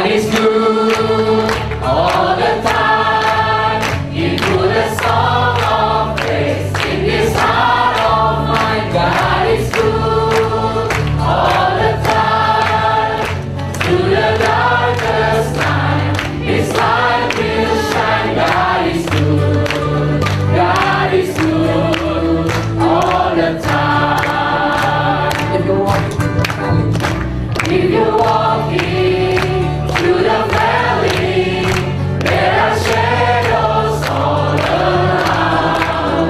God is good all the time. He put a song of praise in this heart of mine. God is good all the time. Through the darkest night, His light will shine. God is good. God is good all the time. If you're walking through the valley, there are shadows all around.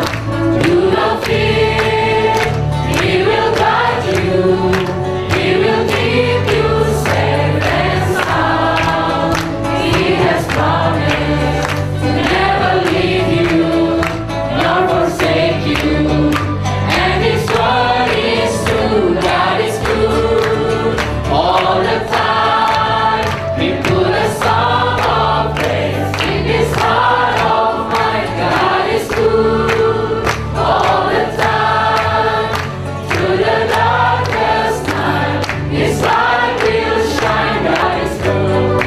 Do not fear, He will guide you. He will keep you safe and sound. He has promised to never leave you nor forsake you. And His word is true. God is good all the time. We put a song of praise in this heart of mine. God is good all the time. Through the darkest night, His light will shine. God is good.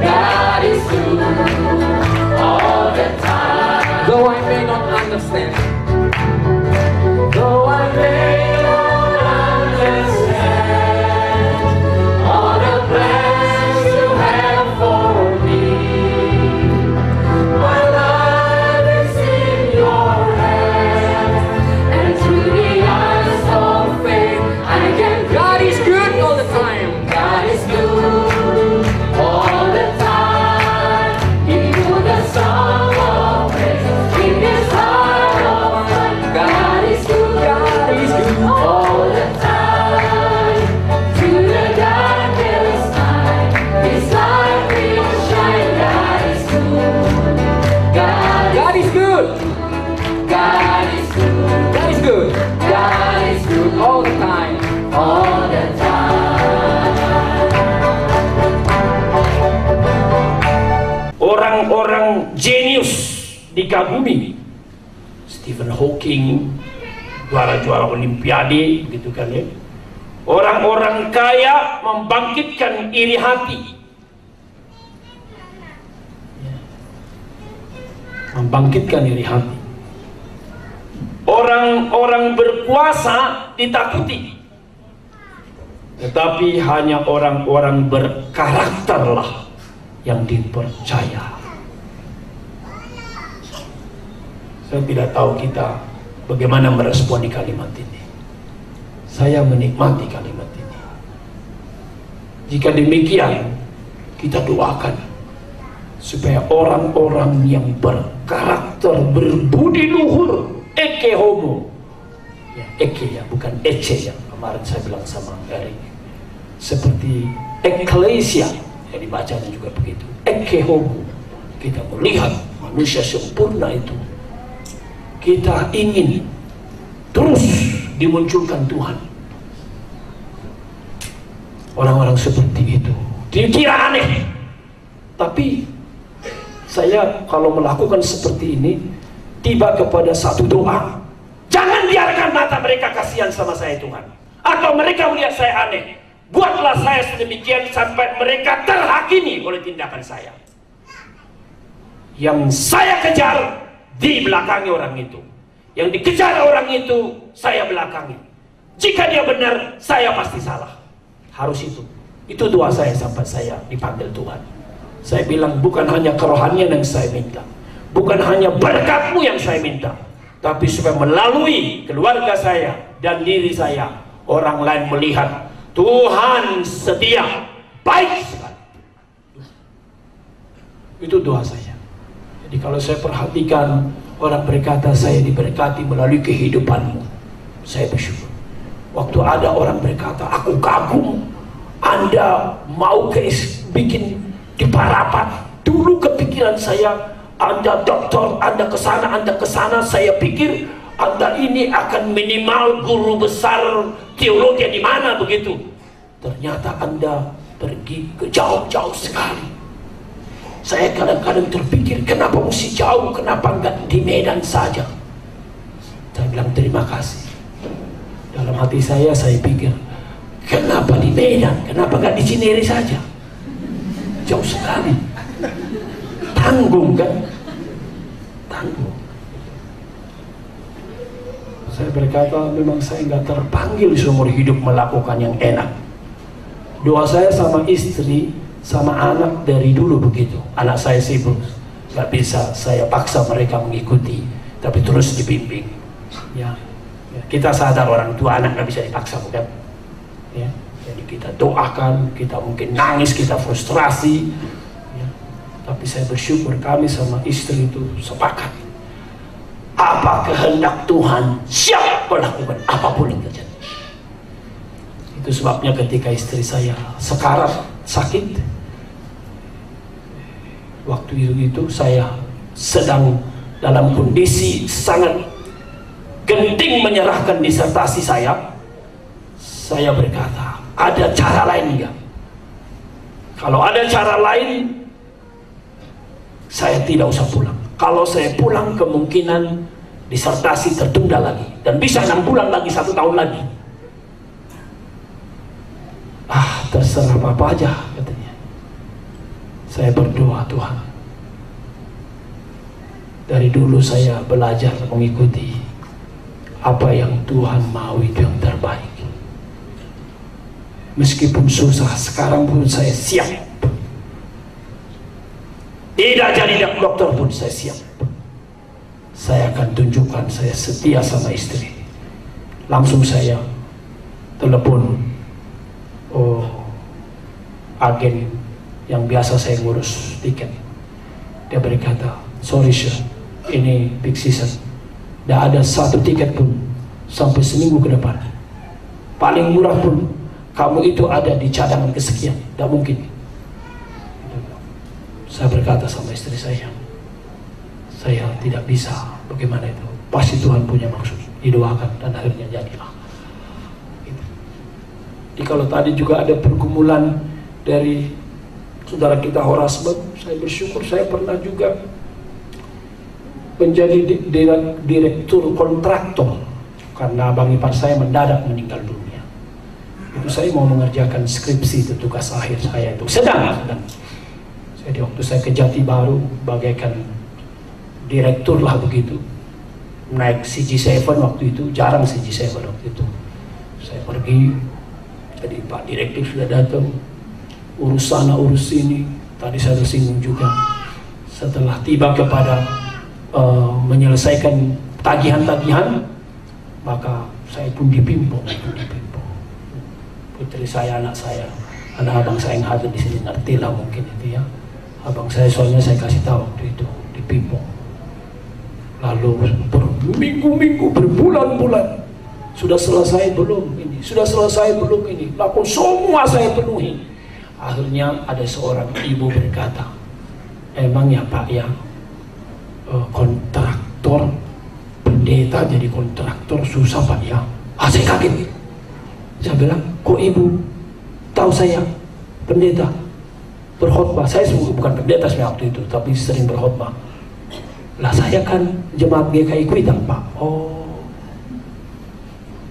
God is good all the time. Though I may not understand, Though I may not understand all the plans you have for me, my life is in your hands, and through the eyes of faith I can. God is good all the time. God is good all the time. He put a song of praise in His heart of mine. God is good. God is good. All the time, through the darkest night, His light will shine. God is good. God is good. God is good. God is good God is good all the time. all the time. Orang-orang jenius dikagumi. Stephen Hawking, juara-juara olimpiade, gitu kan ya. Orang-orang kaya membangkitkan iri hati. Membangkitkan iri hati. Orang-orang berkuasa ditakuti. Tetapi hanya orang-orang berkarakterlah yang dipercaya. Saya tidak tahu kita bagaimana meresponi kalimat ini. Saya menikmati kalimat ini. Jika demikian, kita doakan supaya orang-orang yang berkarakter, berbudi luhur, eke homo, ya, eke ya, bukan ece yang kemarin saya bilang sama Eric, seperti eklesia yang dibacanya juga begitu, eke homo. Kita melihat manusia sempurna itu. Kita ingin terus dimunculkan Tuhan. Orang-orang seperti itu dikira aneh, tapi saya kalau melakukan seperti ini tiba kepada satu doa. Jangan biarkan mata mereka kasihan sama saya Tuhan, atau mereka melihat saya aneh. Buatlah saya sedemikian sampai mereka terhakimi oleh tindakan saya. Yang saya kejar di belakangi orang itu, yang dikejar orang itu saya belakangi. Jika dia benar, saya pasti salah. Harus itu doa saya sampai saya dipanggil Tuhan. Saya bilang bukan hanya kerohanian yang saya minta, bukan hanya berkat-Mu yang saya minta, tapi supaya melalui keluarga saya dan diri saya, orang lain melihat Tuhan setia, baik sekali. Itu doa saya. Jadi kalau saya perhatikan orang berkata saya diberkati melalui kehidupanmu, saya bersyukur. Waktu ada orang berkata aku kagum, Anda mau bikin di Parapat. Dulu kepikiran saya, Anda doktor, Anda kesana, saya pikir Anda ini akan minimal guru besar teologi di mana begitu. Ternyata Anda pergi ke jauh-jauh sekali. Saya kadang-kadang terpikir, kenapa mesti jauh, kenapa enggak di Medan saja? Saya bilang terima kasih. Dalam hati saya pikir, kenapa di Medan, kenapa enggak di Cinere saja? jauh sekali. Tanggung kan? Tanggung. Saya berkata, memang saya nggak terpanggil seumur hidup melakukan yang enak. Doa saya sama istri, sama anak dari dulu begitu. Anak saya sibuk, nggak bisa saya paksa mereka mengikuti, tapi terus dibimbing. Ya, kita sadar orang tua anak nggak bisa dipaksa, bukan? Ya, jadi kita doakan, kita mungkin nangis, kita frustrasi. Ya, tapi saya bersyukur kami sama istri itu sepakat. Apa kehendak Tuhan, siap melakukan apapun yang terjadi. Itu sebabnya ketika istri saya sekarat sakit, waktu itu saya sedang dalam kondisi sangat genting menyerahkan disertasi saya. Saya berkata, ada cara lain enggak? Kalau ada cara lain, saya tidak usah pulang. Kalau saya pulang, kemungkinan disertasi tertunda lagi, dan bisa 6 bulan lagi, 1 tahun lagi. Terserah apa aja, katanya. Saya berdoa, Tuhan, dari dulu saya belajar mengikuti apa yang Tuhan mau, itu yang terbaik. Meskipun susah, sekarang pun saya siap. Tidak jadi dokter pun saya siap. Saya akan tunjukkan saya setia sama istri. Langsung saya telepon agen yang biasa saya ngurus tiket. Dia berkata, sorry sir, ini peak season, tidak ada 1 tiket pun sampai seminggu ke depan. Paling murah pun kamu itu ada di cadangan kesekian, tidak mungkin. Saya berkata sama istri saya tidak bisa, bagaimana itu? Pasti Tuhan punya maksud, didoakan, dan akhirnya jadilah. Jadi kalau tadi juga ada pergumulan dari saudara kita Horasbab, saya bersyukur saya pernah juga menjadi direktur kontraktor karena abang ipar saya mendadak meninggal dunia. Itu saya mau mengerjakan skripsi, itu tugas akhir saya itu sedang. Jadi waktu saya ke Jati Baru bagaikan direktur lah begitu, naik CG7 waktu itu, jarang CG7 waktu itu. Saya pergi, jadi Pak Direktur sudah datang, urus sana urus sini. Tadi saya tersinggung juga. Setelah tiba kepada menyelesaikan tagihan-tagihan, maka saya pun dipimpong. Putri saya, anak saya, anak abang saya yang hadir di sini ngerti lah mungkin itu ya. Abang saya soalnya saya kasih tahu waktu itu dipimpong. Lalu berminggu-minggu, berbulan-bulan, sudah selesai belum ini, sudah selesai belum ini, laku semua saya penuhi. Akhirnya ada seorang ibu berkata, emang ya Pak ya, kontraktor, pendeta jadi kontraktor susah Pak ya. Saya kaget. Saya bilang, kok ibu tahu saya pendeta berkhotbah? Saya bukan pendeta waktu itu, tapi sering berkhotbah. Lah saya kan jemaat GKI Kuitang Pak. Oh,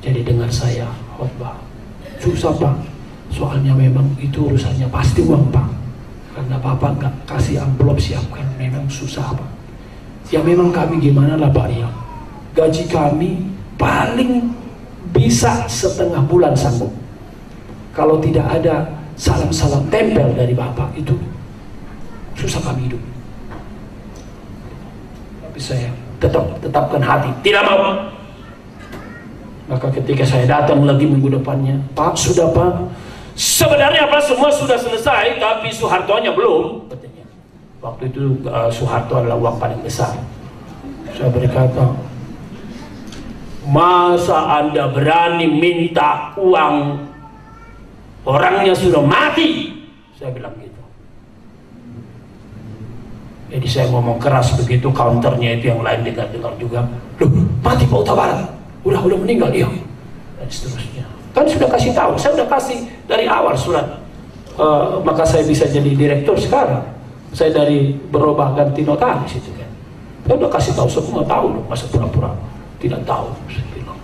jadi dengar saya khotbah, susah Pak, soalnya memang itu urusannya pasti uang Pak, karena Bapak nggak kasih amplop siapkan, memang susah Pak. Ya memang kami gimana lah Pak ya, gaji kami paling bisa setengah bulan sanggup. Kalau tidak ada salam-salam tempel dari Bapak, itu susah kami hidup. Tapi saya tetapkan hati, tidak mau. Maka ketika saya datang lagi minggu depannya, Pak sudah Pak, sebenarnya Pak semua sudah selesai, tapi Soehartonya belum. Katanya. Waktu itu Soeharto adalah uang paling besar. Saya berkata, masa Anda berani minta uang orangnya sudah mati? Saya bilang gitu. Jadi saya ngomong keras begitu, counternya itu yang lain dengar-dengar juga. Loh, mati Pak Utabarat? Udah meninggal dia. Dan seterusnya. Kan sudah kasih tahu, saya sudah kasih dari awal surat. Maka saya bisa jadi direktur sekarang. Saya dari berubah ganti notaris itu kan. Saya sudah kasih tahu, semua tahu loh, masa pura-pura tidak tahu. Saya bilang,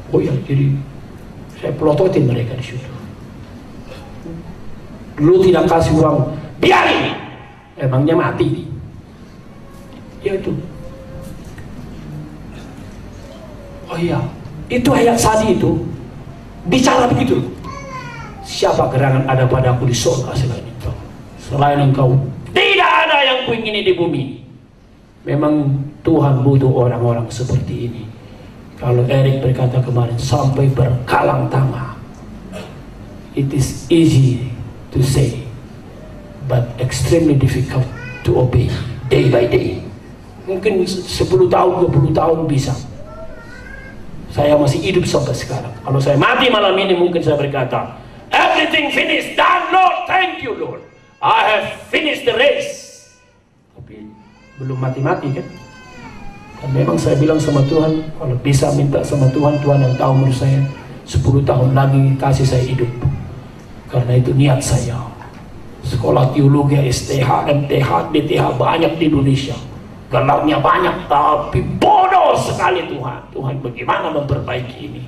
oh ya, jadi saya pelototin mereka di situ. Dulu tidak kasih uang biarin. Emangnya mati? Ya itu. Oh iya, itu ayat tadi itu bicara begitu. Siapa gerangan ada padaku di surga selain engkau? Selain engkau tidak ada yang kuingini di bumi. Memang Tuhan butuh orang-orang seperti ini. Kalau Eric berkata kemarin, sampai berkalang tangan. It is easy to say, but extremely difficult to obey day by day. Mungkin 10 tahun, 20 tahun bisa. Saya masih hidup sampai sekarang. Kalau saya mati malam ini, mungkin saya berkata, everything finished, done, Lord, thank you, Lord. I have finished the race. Tapi belum mati-mati kan? Dan memang saya bilang sama Tuhan, kalau bisa minta sama Tuhan, Tuhan yang tahu menurut saya 10 tahun lagi kasih saya hidup. Karena itu niat saya. Sekolah teologi, STH, MTH, DTH banyak di Indonesia. Gelarnya banyak, tapi bodoh sekali Tuhan. Tuhan bagaimana memperbaiki ini?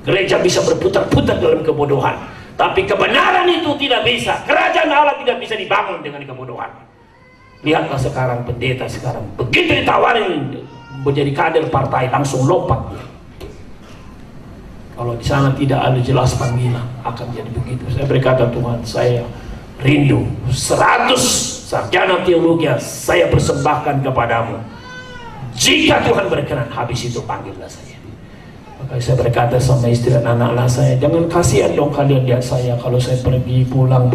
Gereja bisa berputar-putar dalam kebodohan, tapi kebenaran itu tidak bisa. Kerajaan Allah tidak bisa dibangun dengan kebodohan. Lihatlah sekarang pendeta sekarang, begitu ditawarin menjadi kader partai langsung lompat. Kalau di sana tidak ada jelas panggilan, akan jadi begitu. Saya berkata, Tuhan, saya rindu 100 sarjana teologi saya persembahkan kepadamu. Jika Tuhan berkenan, habis itu panggillah saya. Maka saya berkata sama istri dan anak-anak saya, jangan kasihan dong kalian lihat saya kalau saya pergi pulang.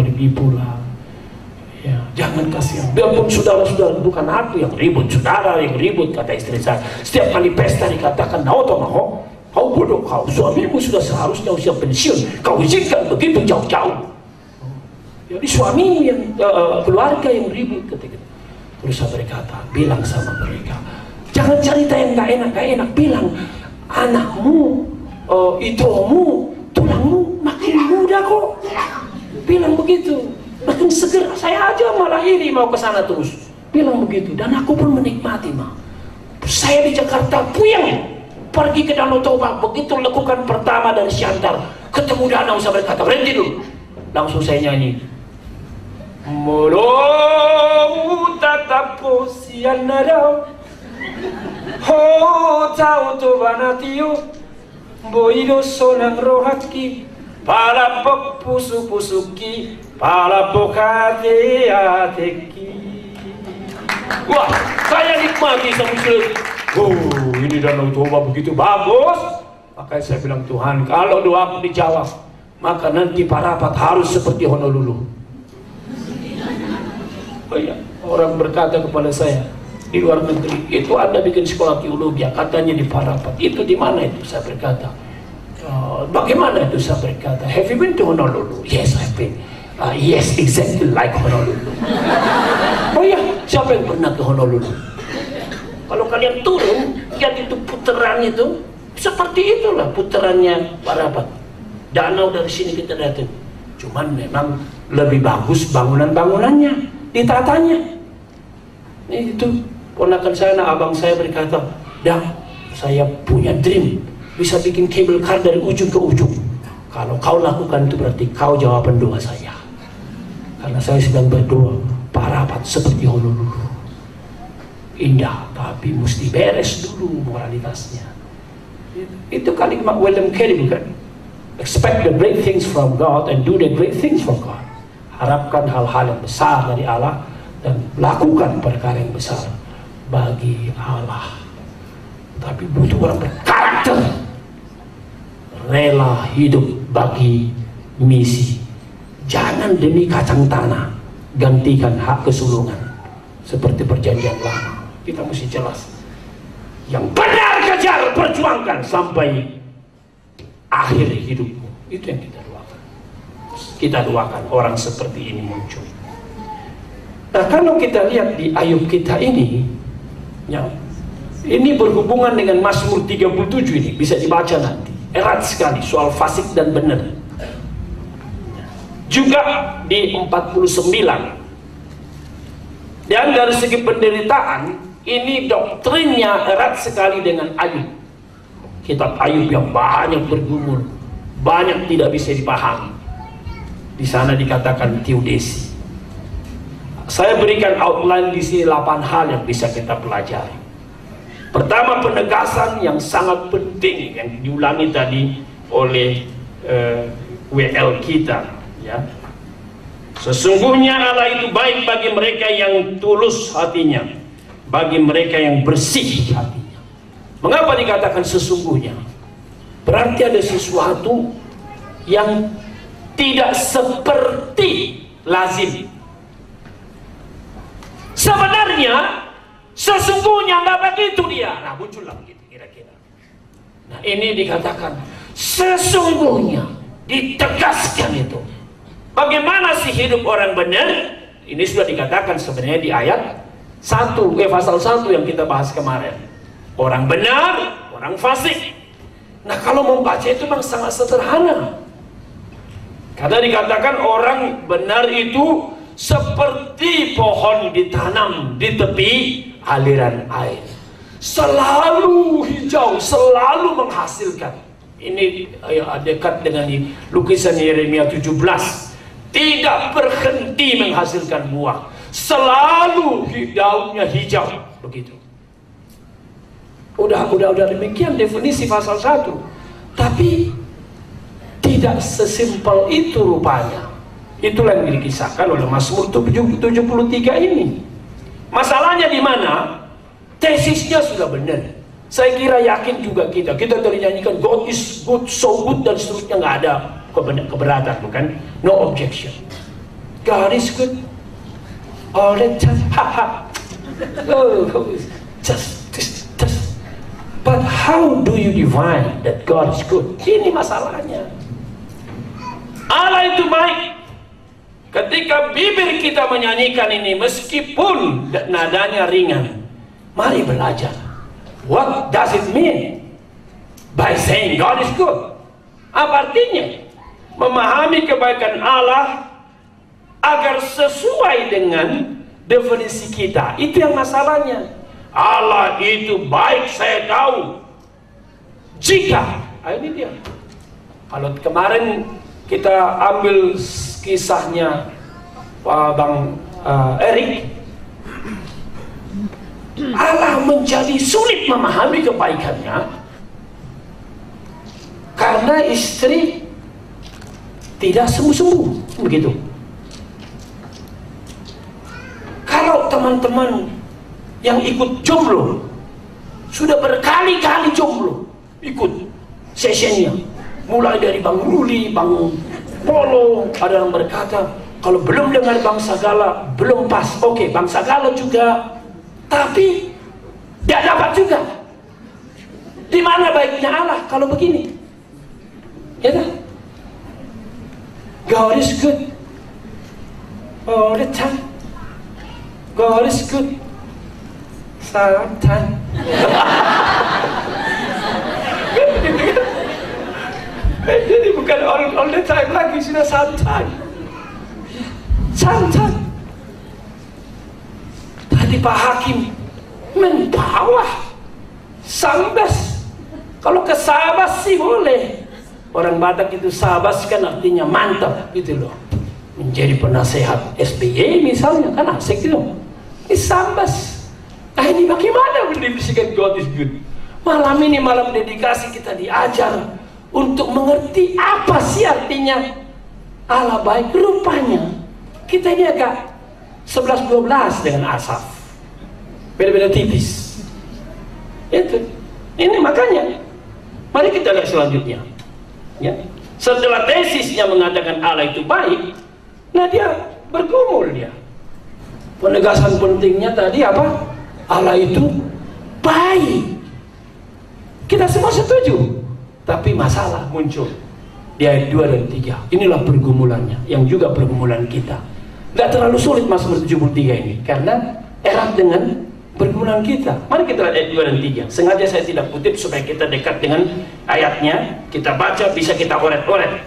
Ya, jangan kasihan. Biarpun saudara-saudara, bukan aku yang ribut, saudara yang ribut, kata istri saya. Setiap kali pesta dikatakan, kau bodoh kau, suamimu sudah seharusnya usia pensiun, kau izinkan begitu jauh-jauh. Jadi suamimu yang keluarga yang ribut ketika. Terus saya berkata, bilang sama mereka, jangan cerita yang gak enak, bilang anakmu, itumu, tulangmu makin muda kok. Bilang begitu, makin seger. Saya aja malah iri mau ke sana terus. Bilang begitu, dan aku pun menikmati mah. Saya di Jakarta puyeng, pergi ke Danau Toba, begitu lekukan pertama dari Siantar, ketemu danau, saya berkata berhenti dulu. Langsung saya nyanyi. Molo tatapo sianarao ho tau to banatio boiro sonang rohatki palapok pusu-pusuki palapok hati-hatiki. Wah, saya nikmati sama sekali. Ini Danau Toba begitu bagus. Makanya saya bilang, Tuhan, kalau doaku dijawab, maka nanti Parapat harus seperti Honolulu. Oh iya, orang berkata kepada saya di luar negeri, itu Anda bikin sekolah teologi, katanya di Parapat. Itu di mana itu? Saya berkata, bagaimana itu? Saya berkata, have you been to Honolulu? Yes, I've been. Yes, exactly like Honolulu. Oh iya, siapa yang pernah ke Honolulu? Kalau kalian turun, lihat itu putaran itu, seperti itulah putarannya Parapat. Danau dari sini kita datang. Cuman memang lebih bagus bangunan-bangunannya, ditatanya. Itu ponakan saya, abang saya berkata, dah, saya punya dream, bisa bikin cable car dari ujung ke ujung. Kalau kau lakukan itu berarti kau jawaban doa saya. Karena saya sedang berdoa, Parapat seperti Honolulu. Indah, tapi mesti beres dulu moralitasnya. Itu kalimat William Carey bukan? Expect the great things from God and do the great things for God. Harapkan hal-hal yang besar dari Allah dan lakukan perkara yang besar bagi Allah. Tapi butuh orang berkarakter, rela hidup bagi misi. Jangan demi kacang tanah gantikan hak kesulungan seperti perjanjian lama. Kita mesti jelas, yang benar kejar, perjuangkan sampai akhir hidupmu. Itu yang kita doakan. Kita doakan orang seperti ini muncul. Nah, kalau kita lihat di Ayub kita ini, ya, ini berhubungan dengan Mazmur 37 ini, bisa dibaca nanti. Erat sekali soal fasik dan benar. Juga di 49. Dan dari segi penderitaan, ini doktrinnya erat sekali dengan Ayub. Kitab Ayub yang banyak bergumul, banyak tidak bisa dipahami. Di sana dikatakan teodesi. Saya berikan outline di sini 8 hal yang bisa kita pelajari. Pertama, penegasan yang sangat penting yang diulangi tadi oleh WL kita, ya. Sesungguhnya Allah itu baik bagi mereka yang tulus hatinya, bagi mereka yang bersih hatinya. Mengapa dikatakan sesungguhnya? Berarti ada sesuatu yang tidak seperti lazim. Sebenarnya sesungguhnya nggak begitu dia. Nah, muncullah begitu kira-kira. Nah, ini dikatakan sesungguhnya, ditegaskan itu. Bagaimana sih hidup orang benar? Ini sudah dikatakan sebenarnya di ayat 1, pasal 1 yang kita bahas kemarin. Orang benar, orang fasik. Nah, kalau membaca itu memang sangat sederhana. Karena dikatakan orang benar itu seperti pohon ditanam di tepi aliran air, selalu hijau, selalu menghasilkan. Ini dekat dengan lukisan Yeremia 17. Tidak berhenti menghasilkan buah, selalu daunnya hijau, begitu. Udah demikian definisi pasal 1. Tapi tidak sesimpel itu rupanya. Itulah yang dikisahkan oleh Mazmur 73 ini. Masalahnya di mana? Tesisnya sudah benar. Saya kira yakin juga kita tadi nyanyikan God is good, so good, dan seterusnya, nggak ada keberatan, bukan? No objection. God is good all the time. Oh, just. But how do you define that God is good? Ini masalahnya. Allah itu baik. Ketika bibir kita menyanyikan ini, meskipun nadanya ringan, mari belajar. What does it mean by saying God is good? Apa artinya? Memahami kebaikan Allah agar sesuai dengan definisi kita. Itu yang masalahnya. Allah itu baik, saya tahu. Jika, ini dia. Kalau kemarin kita ambil kisahnya Bang Erik, Allah menjadi sulit memahami kebaikannya karena istri tidak sembuh-sembuh, begitu. Kalau teman-teman yang ikut jomblo, sudah berkali-kali jomblo, ikut sesinya, mulai dari Bang Ruli, Bang Polo, ada yang berkata, kalau belum dengar Bang Sagala, belum pas. Oke, Bang Sagala juga, tapi tidak dapat juga. Di mana baiknya Allah kalau begini? Ya kan? God is good all the time. God is good sometimes. Jadi bukan all the time lagi, sudah sometimes. Sometimes. Tadi Pak Hakim membawah sambas. Kalau ke sabas sih boleh. Orang Batak itu sabas kan artinya mantap gitu loh. Menjadi penasehat SBY misalnya, kan asik gitu. Ini sambas. Nah, ini bagaimana mendefinisikan God is good? Malam ini malam dedikasi kita diajar untuk mengerti apa sih artinya Allah baik. Rupanya kita ini agak 11-12 dengan Asaf, beda-beda tipis. Itu ini makanya mari kita lihat selanjutnya, ya. Setelah tesisnya mengatakan Allah itu baik, nah dia bergumul dia. Penegasan pentingnya tadi apa? Allah itu baik. Kita semua setuju. Tapi masalah muncul di ayat 2 dan 3. Inilah pergumulannya, yang juga pergumulan kita. Gak terlalu sulit Mazmur 73 ini, karena erat dengan pergumulan kita. Mari kita lihat ayat 2 dan 3. Sengaja saya tidak kutip supaya kita dekat dengan ayatnya. Kita baca, bisa kita oret-oret.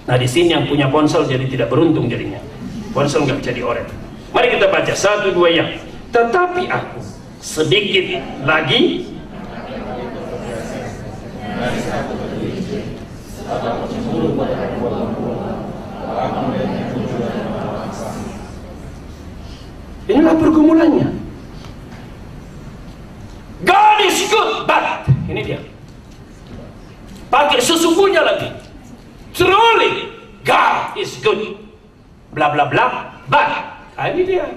Nah, di sini yang punya ponsel jadi tidak beruntung jadinya. Ponsel nggak bisa dioret. Mari kita baca 1, 2 yang. Tetapi aku sedikit lagi pergumulannya. God is good, but ini dia. Pakai sesungguhnya lagi. Truly, God is good. Bla bla bla, but ini dia.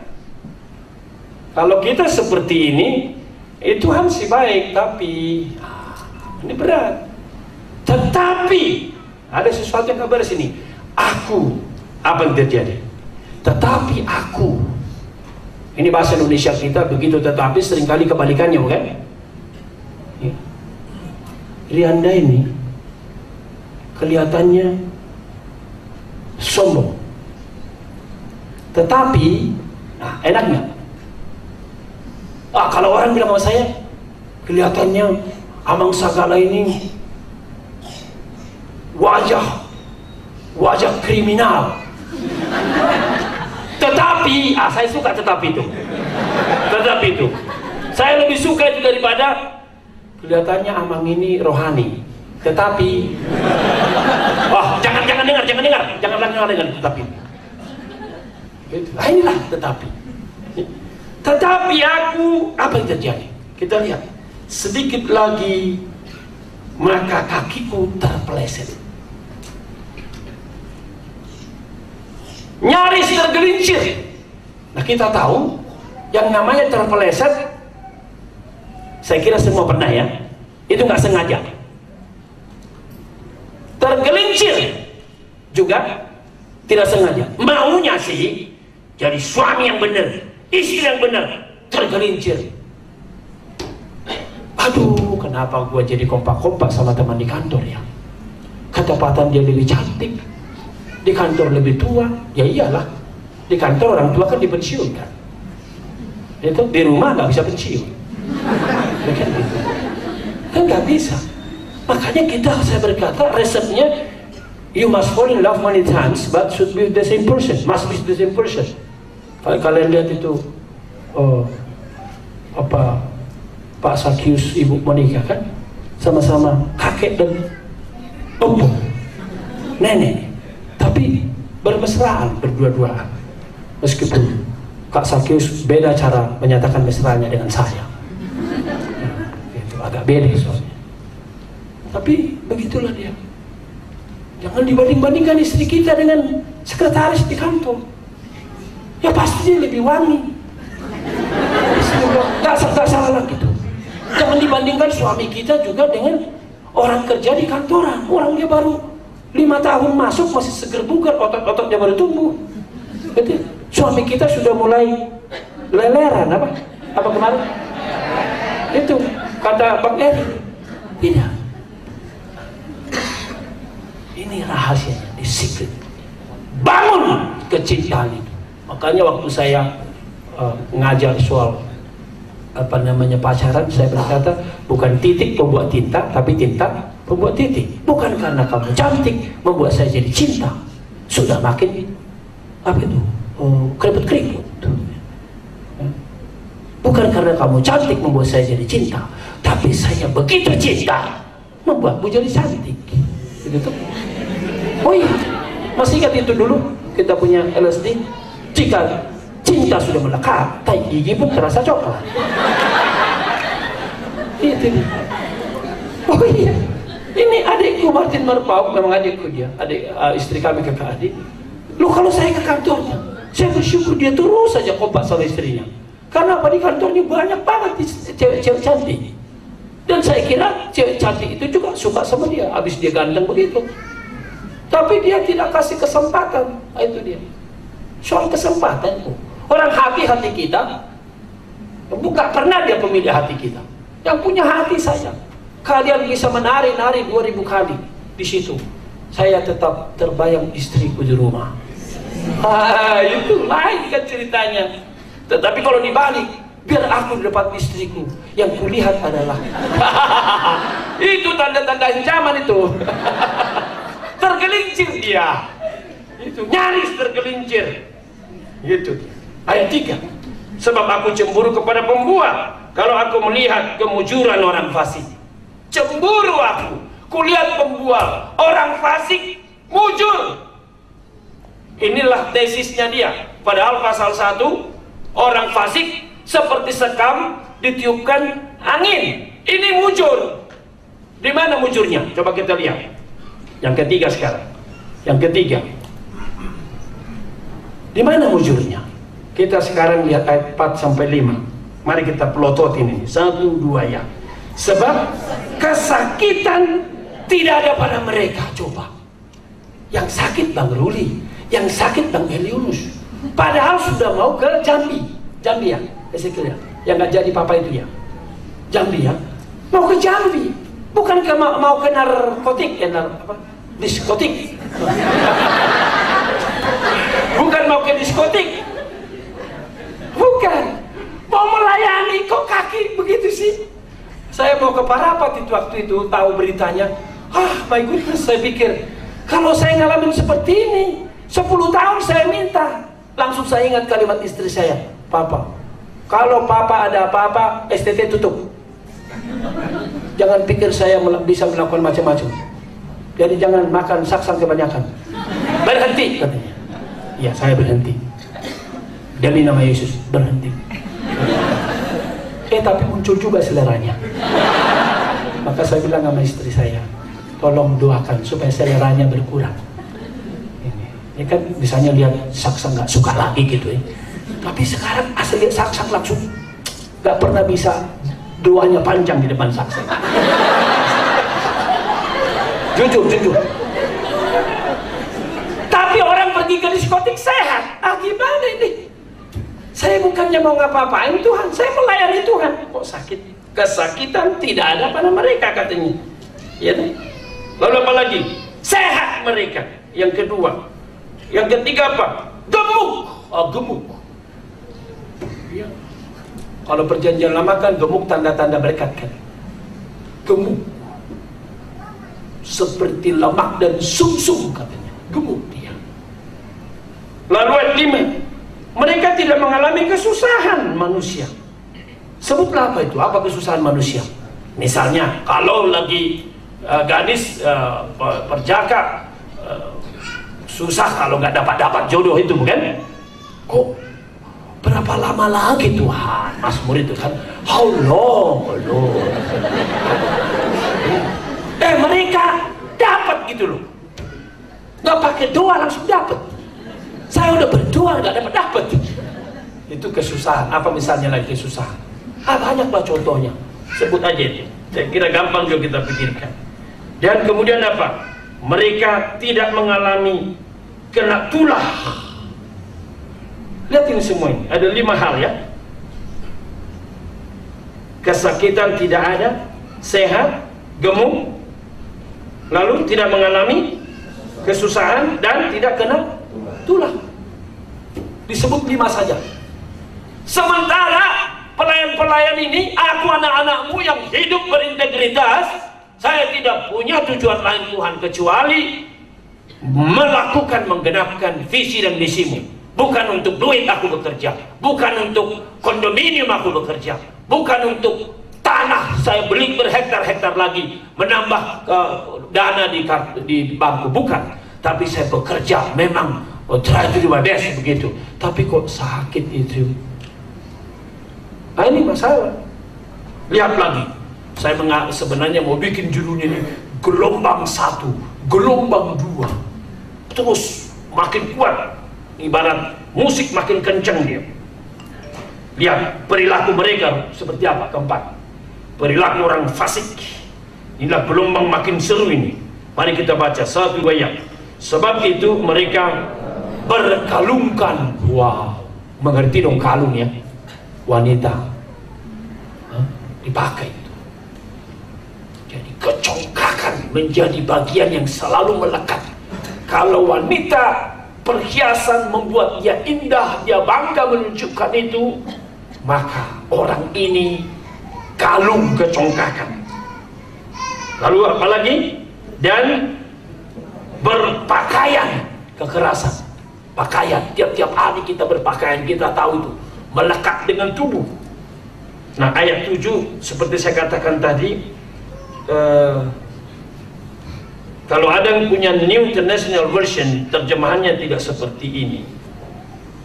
Kalau kita seperti ini, Tuhan sih baik, tapi ini berat. Tetapi ada sesuatu yang kabar sini. Aku, apa yang terjadi? Tetapi aku. Ini bahasa Indonesia kita begitu, tetapi seringkali kebalikannya, bukan? Rianda ini kelihatannya sombong, tetapi enak nggak? Kalau orang bilang sama saya, kelihatannya Amang Sagala ini wajah kriminal. Tetapi, saya suka tetapi itu. Saya lebih suka itu daripada kelihatannya Amang ini rohani. Tetapi, jangan dengar tetapi. Inilah tetapi. Tetapi aku, apa yang terjadi? Kita lihat, sedikit lagi maka kakiku terpeleset, nyaris tergelincir. Nah, kita tahu yang namanya terpeleset, saya kira semua pernah ya, itu nggak sengaja. Tergelincir juga tidak sengaja. Maunya sih jadi suami yang benar, istri yang benar, tergelincir. Aduh, kenapa gua jadi kompak-kompak sama teman di kantor ya? Ketepatan dia lebih cantik, di kantor lebih tua. Ya iyalah, di kantor orang tua kan dipensiunkan, itu di rumah nggak bisa pensiun, ya kan gitu. Kan nggak bisa. Makanya saya berkata resepnya, you must fall in love many times, but should be the same person, must be the same person. Kalau kalian lihat itu, Pak Sakyus, Ibu Monika kan, sama-sama kakek dan empu, nenek, tapi bermesraan berdua-duaan. Meskipun Kak Sakyus beda cara menyatakan mesranya dengan saya, itu agak beda soalnya. Tapi begitulah dia. Jangan dibanding-bandingkan istri kita dengan sekretaris di kantor. Ya pasti dia lebih wangi. Gak salah gitu. Jangan dibandingkan suami kita juga dengan orang kerja di kantoran. Orangnya baru 5 tahun masuk masih seger bugar, otot-ototnya baru tumbuh. Betul. Suami kita sudah mulai leleran apa kemarin? Itu kata Bang Eri. Tidak. Ini rahasianya, di secret. Bangun kecintaan itu. Makanya waktu saya ngajar soal pacaran, saya berkata bukan titik pembuat tinta, tapi tinta pembuat titik. Bukan karena kamu cantik membuat saya jadi cinta. Sudah makin keriput-keriput. Bukan karena kamu cantik membuat saya jadi cinta, tapi saya begitu cinta membuatmu jadi cantik. Begitu. Oh iya, masih ingat itu dulu kita punya LSD. Jika cinta sudah melekat, tai gigi pun terasa coklat. Itu dia. Oh iya, ini adikku Martin Marpau, memang adikku dia, adik istri kami, kakak adik. Loh, kalau saya ke kantornya, saya bersyukur dia terus saja kompak sama istrinya. Karena apa, di kantornya banyak banget cewek-cewek cantik. Dan saya kira cewek cantik itu juga suka sama dia, habis dia ganteng begitu. Tapi dia tidak kasih kesempatan. Itu dia. Soal kesempatan itu. Orang hati kita, bukan pernah dia pemilih hati kita. Yang punya hati saya. Kalian bisa menari-nari 2000 kali di situ. Saya tetap terbayang istriku di rumah. Itu lain kan ceritanya. Tetapi kalau dibalik, biar aku di depan istriku, yang kulihat adalah itu tanda-tanda ancaman itu. Tergelincir dia, itu nyaris tergelincir. Gitu. Ayat 3. Sebab aku cemburu kepada pembual kalau aku melihat kemujuran orang fasik. Cemburu aku, kulihat pembual, orang fasik mujur. Inilah tesisnya dia. Padahal pasal 1 Orang fasik seperti sekam ditiupkan angin. Ini mujur. Di mana mujurnya? Coba kita lihat. Yang ketiga sekarang. Yang ketiga. Di mana mujurnya? Kita sekarang lihat ayat 4 sampai 5. Mari kita pelototin ini. 1, 2 ya. Sebab kesakitan tidak ada pada mereka. Coba. Yang sakit Bang Ruli, yang sakit Bang Eliulus. Padahal sudah mau ke Jambi. Jambi ya, Ezekiel ya. Yang gak jadi papa itu ya. Jambi ya. Mau ke Jambi. Bukan ke mau ke narkotik ya, diskotik. Bukan mau ke diskotik. Bukan. Mau melayani, kok kaki begitu sih? Saya mau ke Parapat itu waktu itu, tahu beritanya. My goodness, saya pikir kalau saya ngalamin seperti ini 10 tahun saya minta. Langsung saya ingat kalimat istri saya, Papa, kalau Papa ada apa-apa, STT tutup. Jangan pikir saya bisa melakukan macam-macam. Jadi jangan makan saksang kebanyakan. Berhenti katanya. Ya, saya berhenti. Demi nama Yesus, berhenti. Tapi muncul juga seleranya. Maka saya bilang sama istri saya, tolong doakan supaya seleranya berkurang. Ini kan misalnya lihat saksang nggak suka lagi gitu ya. Tapi sekarang asli lihat saksang langsung nggak pernah bisa doanya panjang di depan saksang. Jujur. Tapi orang pergi ke diskotik sehat. Gimana ini? Saya bukannya mau ngapa-apain Tuhan, saya melayani Tuhan. Kok sakit? Kesakitan tidak ada pada mereka katanya. Ya deh. Lalu apa lagi? Sehat mereka. Yang kedua. Yang ketiga apa? Gemuk. Gemuk. Ya. Kalau perjanjian lama kan gemuk tanda-tanda berkat kan. Gemuk. Seperti lemak dan sumsum katanya. Gemuk dia. Lalu ayat 5. Mereka tidak mengalami kesusahan manusia. Sebutlah apa itu? Apa kesusahan manusia? Misalnya kalau lagi gadis perjaka susah kalau nggak dapat jodoh itu, bukan? Kok berapa lama lagi Tuhan? Mazmur itu kan, how long, Lord? Mereka dapat gitu loh. Nggak pakai doa langsung dapat. Saya udah berdoa nggak dapat. Itu kesusahan. Apa misalnya lagi kesusahan? Banyaklah contohnya. Sebut aja itu. Saya kira gampang juga kita pikirkan. Dan kemudian apa? Mereka tidak mengalami kena tulah. Lihat ini semua ini. Ada 5 hal ya. Kesakitan tidak ada, sehat, gemuk, lalu tidak mengalami kesusahan dan tidak kena tulah. Disebut 5 saja. Sementara pelayan-pelayan ini, aku anak-anakmu yang hidup berintegritas, saya tidak punya tujuan lain Tuhan kecuali melakukan, menggenapkan visi dan misimu. Bukan untuk duit aku bekerja, bukan untuk kondominium aku bekerja, bukan untuk tanah saya beli berhektar-hektar lagi menambah dana di bangku, bukan. Tapi saya bekerja memang try to do my best begitu. Tapi kok sakit itu? Ini masalah. Lihat lagi. Saya sebenarnya mau bikin judulnya ini gelombang 1, gelombang 2. Terus makin kuat. Ibarat musik makin kencang dia. Lihat perilaku mereka seperti apa. Keempat, perilaku orang fasik. Inilah gelombang makin seru ini. Mari kita baca 1 ayat. Sebab itu mereka berkalungkan. Wow, mengerti dong kalung ya, wanita dipakai itu. Jadi kecongkakan menjadi bagian yang selalu melekat. Kalau wanita perhiasan membuat dia indah, dia bangga menunjukkan itu, maka orang ini kalung kecongkakan. Lalu apa lagi? Dan berpakaian kekerasan. Pakaian, tiap-tiap hari kita berpakaian, kita tahu itu melekat dengan tubuh. Nah ayat 7 seperti saya katakan tadi, kalau ada yang punya New International Version, terjemahannya tidak seperti ini.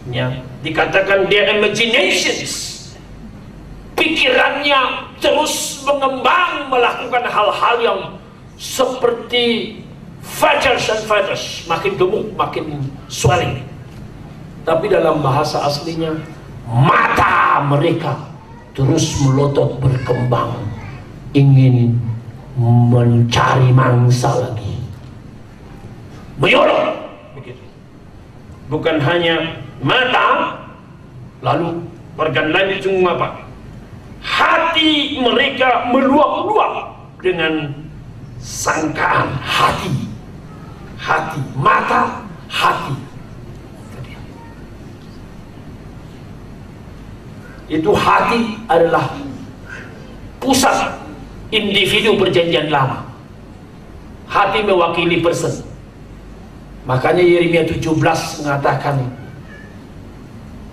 Ya, dikatakan their imaginations, pikirannya terus mengembang melakukan hal-hal yang seperti feathers and feathers, makin gemuk, makin swelling. Tapi dalam bahasa aslinya, mata mereka terus melotot berkembang, ingin mencari mangsa lagi, menyolong begitu. Bukan hanya mata, lalu organ lain itu apa? Hati mereka meluap-luap dengan sangkaan hati, mata, hati. Itu hati adalah pusat individu perjanjian lama. Hati mewakili person. Makanya Yeremia 17 mengatakan,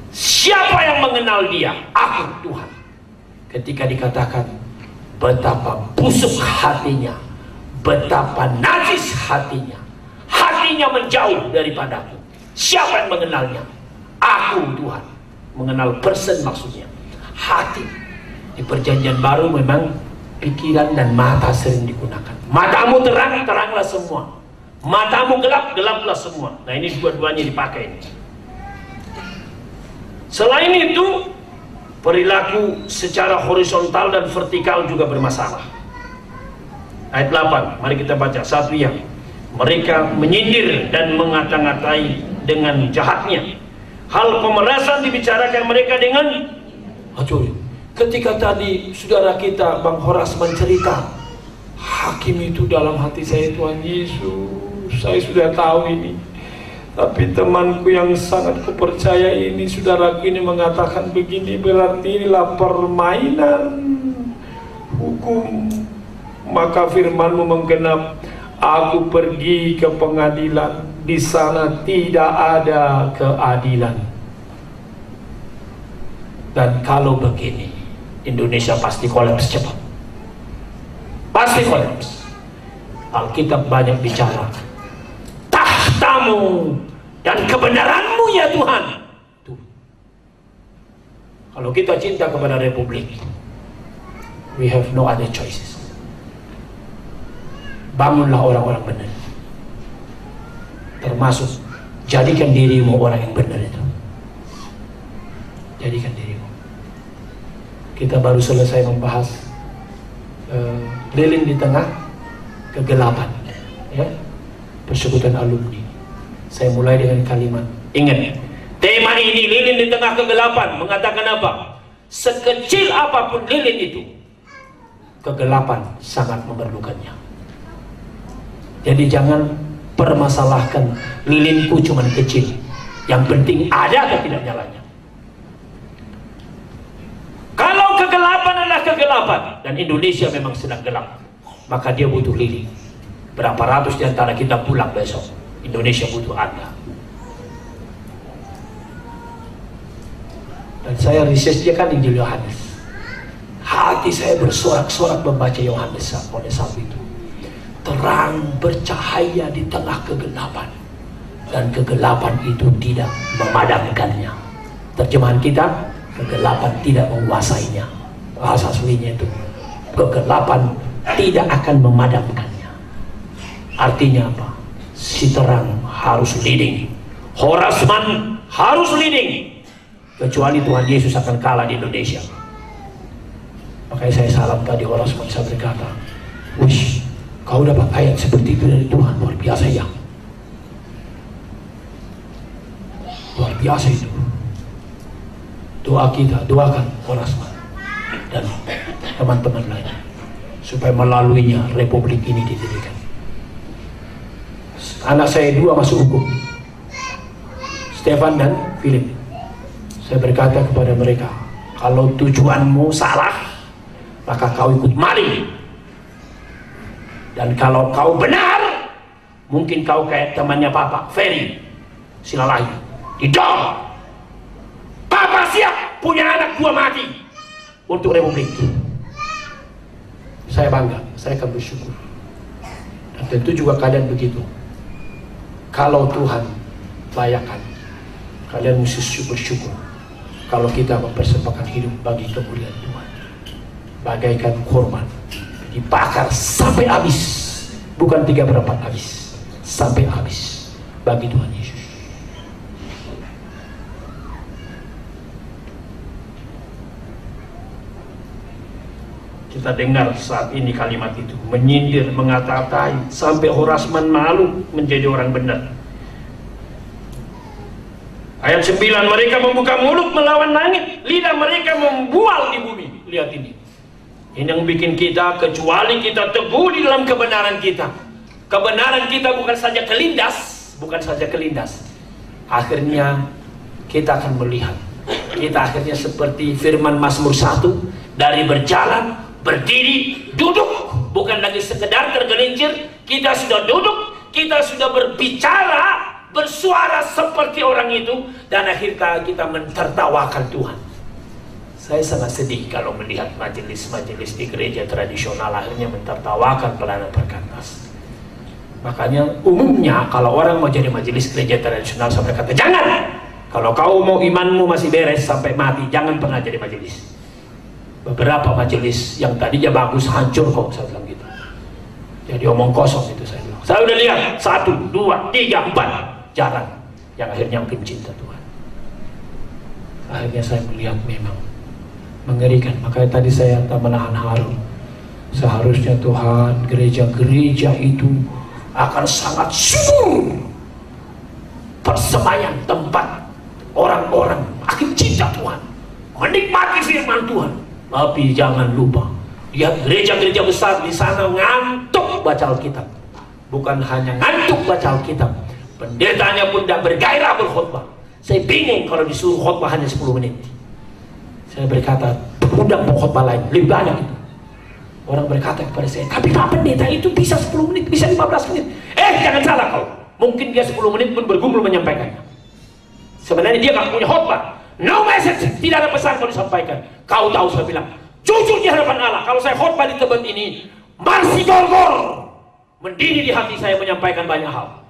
siapa yang mengenal dia? Aku, Tuhan. Ketika dikatakan betapa busuk hatinya, betapa najis hatinya, hatinya menjauh daripadaku. Siapa yang mengenalnya? Aku, Tuhan. Mengenal person maksudnya hati. Di perjanjian baru memang pikiran dan mata sering digunakan. Matamu terang, teranglah semua. Matamu gelap, gelaplah semua. Nah, ini dua-duanya dipakai ini. Selain itu, perilaku secara horizontal dan vertikal juga bermasalah. Ayat 8, mari kita baca satu yang. Mereka menyindir dan mengata-ngatai dengan jahatnya. Hal pemerasan dibicarakan mereka dengan acuri. Ketika tadi saudara kita Bang Horas mencerita, hakim itu dalam hati saya, Tuhan Yesus, saya sudah tahu ini. Tapi temanku yang sangat kupercaya ini, saudara ini mengatakan begini, berarti inilah permainan hukum. Maka firman-Mu menggenap, aku pergi ke pengadilan, di sana tidak ada keadilan. Dan kalau begini, Indonesia pasti kolaps cepat. Pasti kolaps. Alkitab banyak bicara, tahtamu dan kebenaran-Mu ya Tuhan. Tuh. Kalau kita cinta kepada Republik, we have no other choices. Bangunlah orang-orang benar. Termasuk jadikan dirimu orang yang benar itu. Jadikan dirimu. Kita baru selesai membahas lilin di tengah kegelapan, ya, persekutuan alumni. Saya mulai dengan kalimat, ingat, tema ini lilin di tengah kegelapan mengatakan apa? Sekecil apapun lilin itu, kegelapan sangat memerlukannya. Jadi jangan permasalahkan lilinku cuman kecil, yang penting ada atau tidak nyalanya. Kalau kegelapan adalah kegelapan, dan Indonesia memang sedang gelap, maka dia butuh lilin. Berapa ratus di antara kita pulang besok, Indonesia butuh Anda. Dan saya risetnya kan Injil Yohanes. Hati saya bersorak-sorak membaca Yohanes oleh saat itu. Terang bercahaya di tengah kegelapan, dan kegelapan itu tidak memadamkannya. Terjemahan kita, kegelapan tidak menguasainya. Bahasa aslinya itu, kegelapan tidak akan memadamkannya. Artinya apa? Si terang harus leading, Horasman harus leading. Kecuali Tuhan Yesus akan kalah di Indonesia. Makanya saya salam tadi Horasman, saya berkata, wish, kau dapat ayat seperti itu dari Tuhan, luar biasa ya. Luar biasa itu. Doa kita, doakan Horasman dan teman-teman lain supaya melaluinya Republik ini didirikan. Anak saya dua masuk hukum, Stefan dan Philip. Saya berkata kepada mereka, kalau tujuanmu salah, maka kau ikut maling. Dan kalau kau benar, mungkin kau kayak temannya Papa, Ferry Silalahi, didol. Papa siap punya anak dua mati untuk Republik. Saya bangga, saya akan bersyukur. Dan tentu juga kalian begitu. Kalau Tuhan layakan, Kalian mesti bersyukur kalau kita mempersembahkan hidup bagi kemuliaan Tuhan. Bagaikan korban dibakar sampai habis, bukan 3/4 habis, sampai habis bagi Tuhan Yesus. Kita dengar saat ini kalimat itu menyindir, mengata-atai, sampai Horasman malu menjadi orang benar. Ayat 9, mereka membuka mulut melawan langit, lidah mereka membual di bumi. Lihat ini. Ini yang bikin kita, kecuali kita teguh di dalam kebenaran kita. Kebenaran kita bukan saja kelindas, akhirnya kita akan melihat. Kita akhirnya seperti firman Mazmur 1, dari berjalan, berdiri, duduk, bukan lagi sekedar tergelincir. Kita sudah duduk, kita sudah berbicara, bersuara seperti orang itu, dan akhirnya kita mentertawakan Tuhan. Saya sangat sedih kalau melihat majelis-majelis di gereja tradisional akhirnya mentertawakan pelayanan perkantas. Makanya umumnya kalau orang mau jadi majelis gereja tradisional sampai kata, jangan, kalau kau mau imanmu masih beres sampai mati, jangan pernah jadi majelis. Beberapa majelis yang tadinya bagus hancur kok, saya bilang gitu. Jadi omong kosong itu saya bilang. Saya udah lihat 1, 2, 3, 4 jarang yang akhirnya mungkin cinta Tuhan. Akhirnya saya melihat memang mengerikan. Makanya tadi saya tak menahan haru. Seharusnya Tuhan, gereja-gereja itu akan sangat subur, persembayan tempat orang-orang makin cinta Tuhan, menikmati firman Tuhan. Tapi jangan lupa, lihat gereja-gereja besar di sana ngantuk baca Alkitab. Bukan hanya ngantuk baca Alkitab, pendetanya pun tidak bergairah berkhotbah. Saya bingung kalau disuruh khotbah hanya 10 menit. Saya berkata, undang khotbah lain, lebih banyak itu. Orang berkata kepada saya, tapi Pak Pendeta itu bisa 10 menit, bisa 15 menit. Jangan salah kau. Mungkin dia 10 menit pun bergumul menyampaikannya. Sebenarnya dia nggak punya khotbah. No message, tidak ada pesan kalau disampaikan. Kau tahu, saya bilang, jujur di hadapan Allah, kalau saya khotbah di tempat ini, marsi gor-gor mendidih di hati saya menyampaikan banyak hal.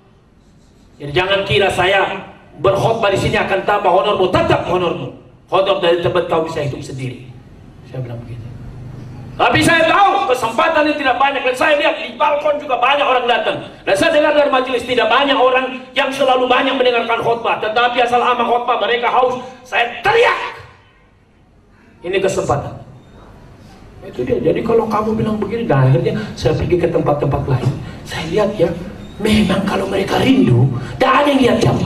Jadi jangan kira saya berkhotbah di sini akan tambah honormu, tetap honormu. Honor dari tempat kau bisa hidup sendiri. Saya bilang begitu. Tapi saya tahu kesempatan ini tidak banyak, dan saya lihat di balkon juga banyak orang datang. Dan saya dengar dari majelis tidak banyak orang yang selalu banyak mendengarkan khotbah, tetapi asal ama khotbah mereka haus. Saya teriak. Ini kesempatan. Itu dia. Jadi kalau kamu bilang begini, dan akhirnya saya pergi ke tempat-tempat lain. Saya lihat ya, memang kalau mereka rindu, tidak ada yang lihat jam.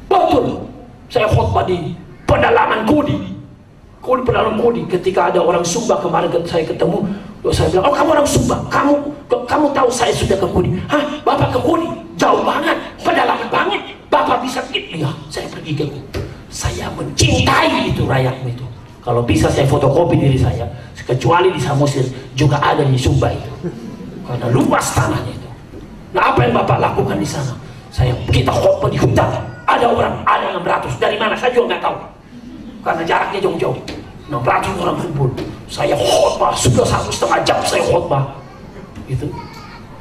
Betul. Saya khotbah di pedalaman Kudi. Kudi pedalaman Kudi. Ketika ada orang Sumba kemarin saya ketemu, saya bilang, oh kamu orang Sumba, kamu tahu saya sudah ke Kudi. Hah, Bapak ke Kudi? Jauh banget, pedalaman banget. Bapak bisa gitu? Ya, saya pergi ke Kudi. Saya mencintai itu rakyatmu itu. Kalau bisa saya fotokopi diri saya, kecuali di Samosir juga ada di Sumba itu, karena luas tanahnya itu. Nah, apa yang Bapak lakukan di sana? Kita khotbah di hutan. Ada orang, ada 600. Dari mana saya juga nggak tahu, karena jaraknya jauh-jauh. 600 orang kumpul. Saya khotbah sudah 1,5 jam saya khotbah. Itu.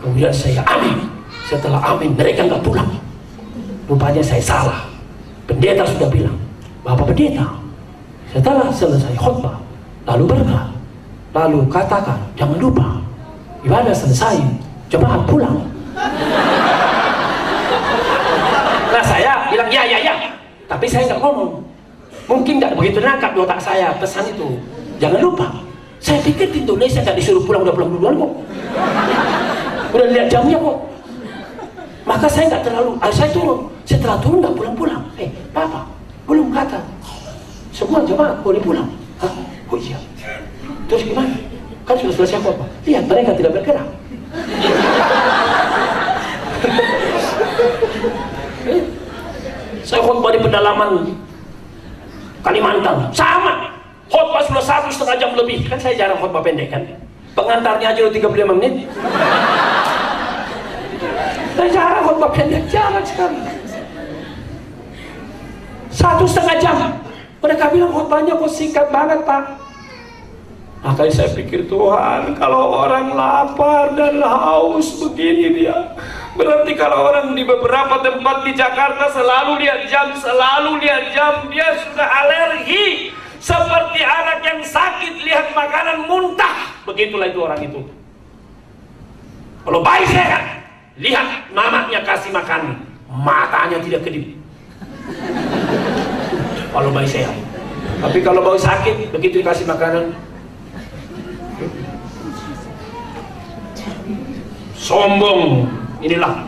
Kemudian saya amin. Setelah amin mereka nggak pulang. Rupanya saya salah. Pendeta sudah bilang, Bapak Pendeta, setelah selesai khotbah, lalu berkah, lalu katakan, jangan lupa ibadah selesai, jemaat pulang. Nah saya bilang ya, tapi saya nggak ngomong. Mungkin nggak begitu nangkap di otak saya pesan itu. Jangan lupa. Saya pikir di Indonesia nggak disuruh pulang, udah pulang duluan kok. Udah lihat jamnya kok. Maka saya nggak terlalu, saya turun. Setelah turun nggak pulang-pulang. Bapak belum kata semua jemaat boleh pulang. Hah? Oh iya. Terus gimana? Kan sudah selesai khotbah. Lihat mereka tidak bergerak. Saya khotbah di pedalaman Kalimantan, sama. Khotbah sudah 1,5 jam lebih. Kan saya jarang khotbah pendek kan. Pengantarnya aja udah 35 menit. Saya jarang khotbah pendek, jarang sekali. 1,5 jam. Mereka bilang khotbahnya kok singkat banget Pak. Makanya saya pikir, Tuhan, kalau orang lapar dan haus begini dia, Berarti kalau orang di beberapa tempat di Jakarta selalu lihat jam, dia sudah alergi. Seperti anak yang sakit lihat makanan muntah. Begitulah itu orang itu. Kalau bayi sehat, lihat mamanya kasih makan, matanya tidak kedip. Kalau bayi sehat. Tapi kalau bayi sakit, begitu dikasih makanan, sombong. Inilah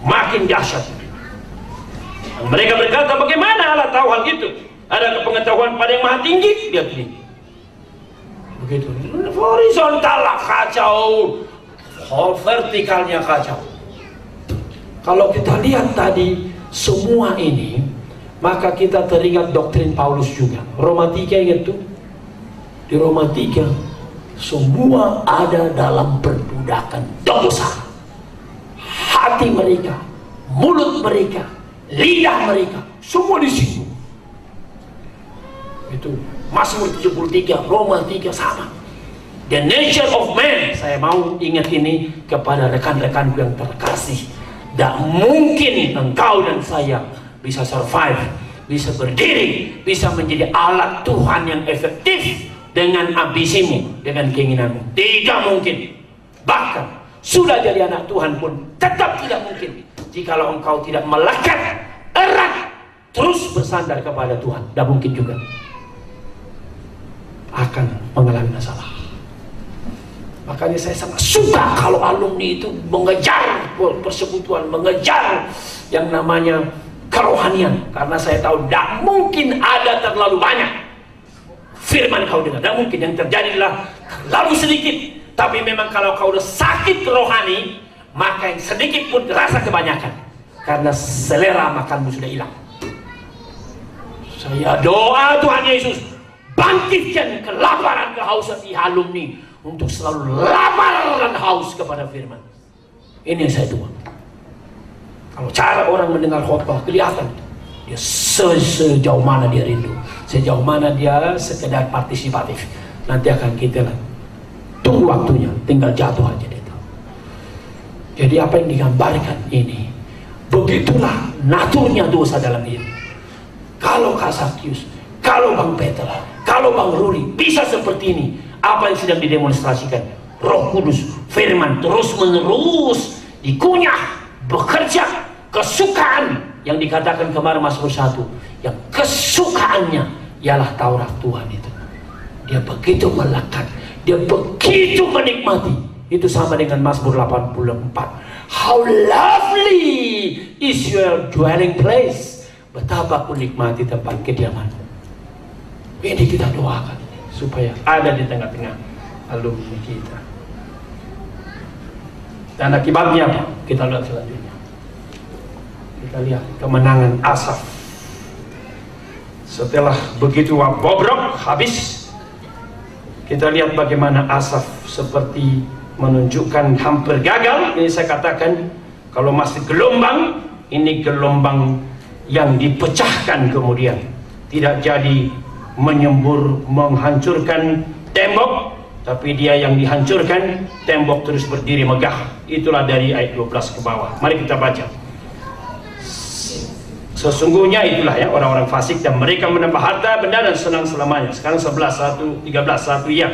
makin dahsyat. Mereka berkata, bagaimana Allah tahu hal itu? Ada pengetahuan pada yang maha tinggi? Dia tinggi. Begitu. Horizontal lah kacau, vertikalnya kacau. Kalau kita lihat tadi semua ini, maka kita teringat doktrin Paulus juga. Roma 3, ingat tuh? Di Roma 3, semua ada dalam perbudakan dosa. Hati mereka, mulut mereka, lidah mereka, semua di situ. Itu Mazmur 73, Roma 3 sama. The nature of man. Saya mau ingat ini kepada rekan-rekanku yang terkasih. Tak mungkin engkau dan saya bisa survive, bisa berdiri, bisa menjadi alat Tuhan yang efektif dengan ambisimu, dengan keinginanmu. Tidak mungkin. Bahkan sudah jadi anak Tuhan pun tetap tidak mungkin jikalau engkau tidak melekat erat terus bersandar kepada Tuhan. Tidak mungkin juga. Akan mengalami masalah. Makanya saya sangat suka kalau alumni itu mengejar persekutuan, mengejar yang namanya kerohanian. Karena saya tahu tidak mungkin ada terlalu banyak firman kau dengar. Tidak mungkin. Yang terjadi adalah terlalu sedikit. Tapi memang kalau kau udah sakit rohani, maka yang sedikit pun terasa kebanyakan. Karena selera makanmu sudah hilang. Saya doa Tuhan Yesus, bangkitkan kelaparan kehausan di alumni untuk selalu lapar dan haus kepada firman. Ini yang saya doa. Kalau cara orang mendengar khotbah kelihatan dia sejauh mana dia rindu, sejauh mana dia sekedar partisipatif. Nanti akan kita lihat. Tunggu waktunya, tinggal jatuh aja dia tahu. Jadi apa yang digambarkan ini, begitulah naturnya dosa dalam hidup. Kalau Kak Sakyus, kalau Bang Peter, kalau Bang Ruli bisa seperti ini, apa yang sedang didemonstrasikan? Roh Kudus, firman terus menerus dikunyah, bekerja, kesukaan yang dikatakan kemarin Mazmur 1, yang kesukaannya ialah Taurat Tuhan itu. Dia begitu melekat, dia begitu menikmati. Itu sama dengan Mazmur 84. How lovely is your dwelling place. Betapa aku nikmati tempat kediamanmu. Ini kita doakan supaya ada di tengah-tengah alumni kita. Dan akibatnya apa? Kita lihat selanjutnya. Kita lihat kemenangan Asaf. Setelah begitu bobrok habis, kita lihat bagaimana Asaf seperti menunjukkan hampir gagal. Ini saya katakan, kalau masih gelombang, ini gelombang yang dipecahkan kemudian. Tidak jadi menyembur, menghancurkan tembok, tapi dia yang dihancurkan, tembok terus berdiri megah. Itulah dari ayat 12 ke bawah. Mari kita baca. Sesungguhnya itulah ya orang-orang fasik, dan mereka menambah harta benda dan senang selamanya. Sekarang 13 ya.